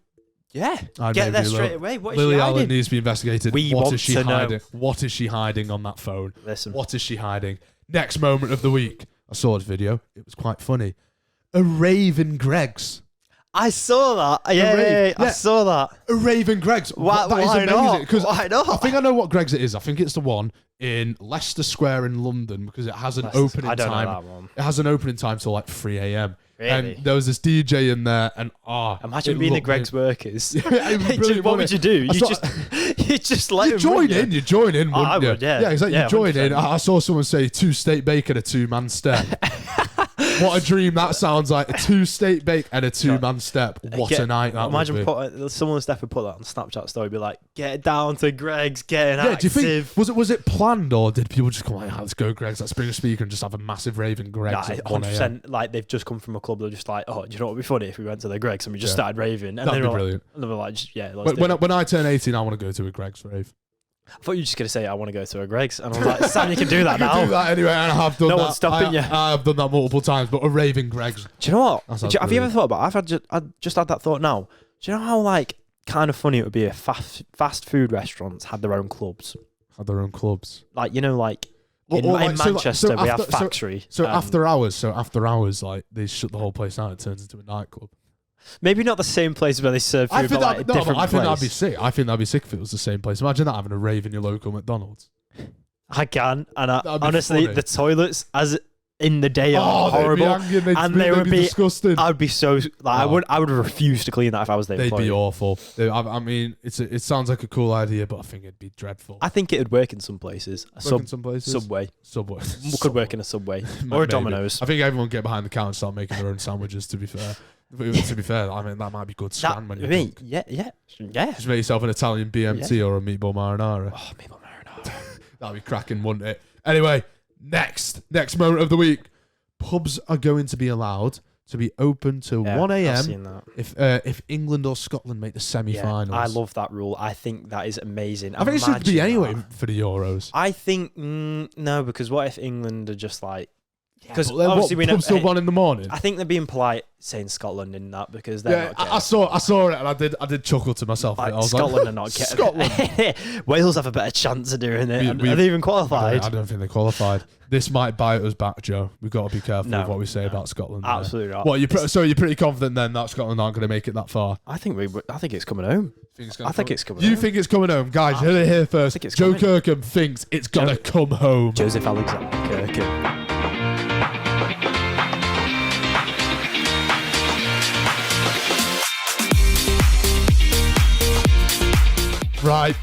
Speaker 2: Get there straight away. What is
Speaker 1: Lily
Speaker 2: she hiding?
Speaker 1: Allen needs to be investigated. What is she hiding?
Speaker 2: Know.
Speaker 1: What is she hiding on that phone?
Speaker 2: Listen.
Speaker 1: What is she hiding? Next moment of the week. I saw this video. It was quite funny. A rave in Greggs.
Speaker 2: I saw that. Yeah, I saw that.
Speaker 1: A rave in Greggs.
Speaker 2: Why not? Why not?
Speaker 1: I think I know what Greggs it is. I think it's the one in Leicester Square in London because it has an opening time. I don't know that one. It has an opening time till like 3 a.m.
Speaker 2: Really?
Speaker 1: And there was this DJ in there, and
Speaker 2: imagine being the Greggs workers.
Speaker 1: What
Speaker 2: would you do? You just let
Speaker 1: you join in. You join in.
Speaker 2: I would. Yeah,
Speaker 1: exactly. You join 100%. In. I saw someone say 2 steak bacon, a 2-man step. What a dream that sounds like. A 2 steak bake and a 2-man step. What a night that would be.
Speaker 2: Imagine someone's step would put that on Snapchat story, be like, get down to Greggs, getting active.
Speaker 1: Do you think, was it planned or did people just come like, let's go Greggs, let's bring a speaker and just have a massive rave in Greggs at 1 a.m.
Speaker 2: Like they've just come from a club, they're just like, do you know what would be funny if we went to the Greggs and we just started raving? And
Speaker 1: that'd be brilliant.
Speaker 2: And they were like,
Speaker 1: when I turn 18, I want to go to a Greggs rave.
Speaker 2: I thought you were just going to say, I want to go to a Greggs. And I was like, Sam, you can do that now.
Speaker 1: I can do that anyway, and I have done that.
Speaker 2: No one's stopping you.
Speaker 1: I have done that multiple times, but a raving Greggs.
Speaker 2: Do you know what? Have you ever thought about it? I just had that thought now. Do you know how, like, kind of funny it would be if fast food restaurants had their own clubs? Like, in Manchester, we have Factory.
Speaker 1: So after hours, like, they shut the whole place down. It turns into a nightclub.
Speaker 2: Maybe not the same place where they serve food, but like a different place.
Speaker 1: I think that'd be sick. I think that'd be sick if it was the same place. Imagine that, having a rave in your local McDonald's.
Speaker 2: I can, and honestly, the toilets as in the day are horrible, and they would be
Speaker 1: disgusting.
Speaker 2: I'd be so like, I would refuse to clean that if I was there.
Speaker 1: They'd be awful. I mean, it sounds like a cool idea, but I think it'd be dreadful.
Speaker 2: I think it'd work in some places. Subway could work in a Subway or a Domino's.
Speaker 1: I think everyone get behind the counter and start making their own sandwiches. To be fair, I mean that might be good scran when you
Speaker 2: yeah.
Speaker 1: Just make yourself an Italian BMT or a meatball marinara.
Speaker 2: Oh, meatball marinara.
Speaker 1: That'd be cracking, wouldn't it? Anyway, next moment of the week. Pubs are going to be allowed to be open to 1 a.m. if England or Scotland make the semi-finals.
Speaker 2: I love that rule. I think that is amazing.
Speaker 1: I think it should be anyway for the Euros.
Speaker 2: I think no, because what if England are just like Because obviously we know
Speaker 1: pubs till 1 in the morning.
Speaker 2: I think they're being polite saying Scotland in that because they're not getting
Speaker 1: I saw it and I did chuckle to myself.
Speaker 2: like,
Speaker 1: I was
Speaker 2: Scotland are not getting
Speaker 1: Scotland.
Speaker 2: Wales have a better chance of doing it. Are they even qualified?
Speaker 1: I don't think they're qualified. This might bite us back, Joe. We've got to be careful with what we say about Scotland.
Speaker 2: Absolutely not.
Speaker 1: What you're pretty confident then that Scotland aren't going to make it that far?
Speaker 2: I think it's coming home. I think it's coming
Speaker 1: You
Speaker 2: home.
Speaker 1: think it's coming home? Guys, heard it here first. Joe Kirkham thinks it's going to come home.
Speaker 2: Joseph Alexander Kirkham.
Speaker 1: Right.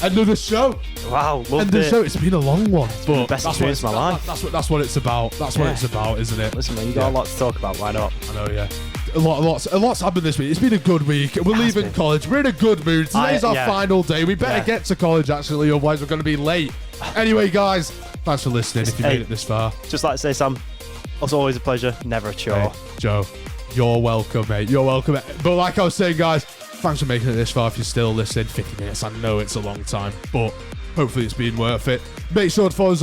Speaker 1: Another show.
Speaker 2: Wow, loved
Speaker 1: End of the show. It's been a long one, but
Speaker 2: best experience of my life.
Speaker 1: That's what it's about. That's what it's about, isn't it?
Speaker 2: Listen, man, you got a lot to talk about. Why not?
Speaker 1: I know, yeah. A lot's happened this week. It's been a good week. We're leaving college. We're in a good mood. Today's our final day. We better get to college, actually, otherwise we're going to be late. Anyway, guys, thanks for listening if you made it this far.
Speaker 2: Just like to say, Sam, it's always a pleasure, never a chore.
Speaker 1: Hey, Joe, you're welcome, mate. You're welcome. But like I was saying, guys, thanks for making it this far if you're still listening. 50 minutes, I know it's a long time, but hopefully it's been worth it. Make sure to follow us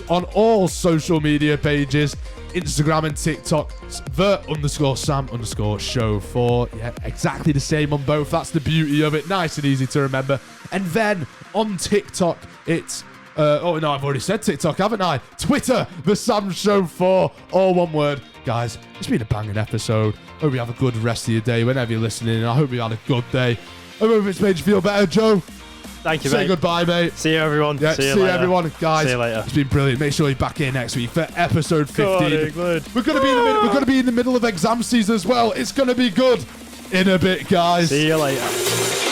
Speaker 1: on all social media pages. Instagram and TikTok, the_Sam_show4. Yeah, exactly the same on both. That's the beauty of it. Nice and easy to remember. And then on TikTok, it's I've already said TikTok, haven't I? Twitter, the Sam Show 4, all one word. Guys, it's been a banging episode. Hope you have a good rest of your day whenever you're listening. I hope you had a good day. I hope it's made you feel better, Joe.
Speaker 2: Thank you,
Speaker 1: Say
Speaker 2: mate.
Speaker 1: goodbye, mate.
Speaker 2: See you, everyone.
Speaker 1: Yeah, see you everyone. Guys,
Speaker 2: see you later.
Speaker 1: It's been brilliant. Make sure you're back here next week for episode 15.
Speaker 2: Good.
Speaker 1: We're going to be in the middle of exam season as well. It's going to be good. In a bit, guys.
Speaker 2: See you later.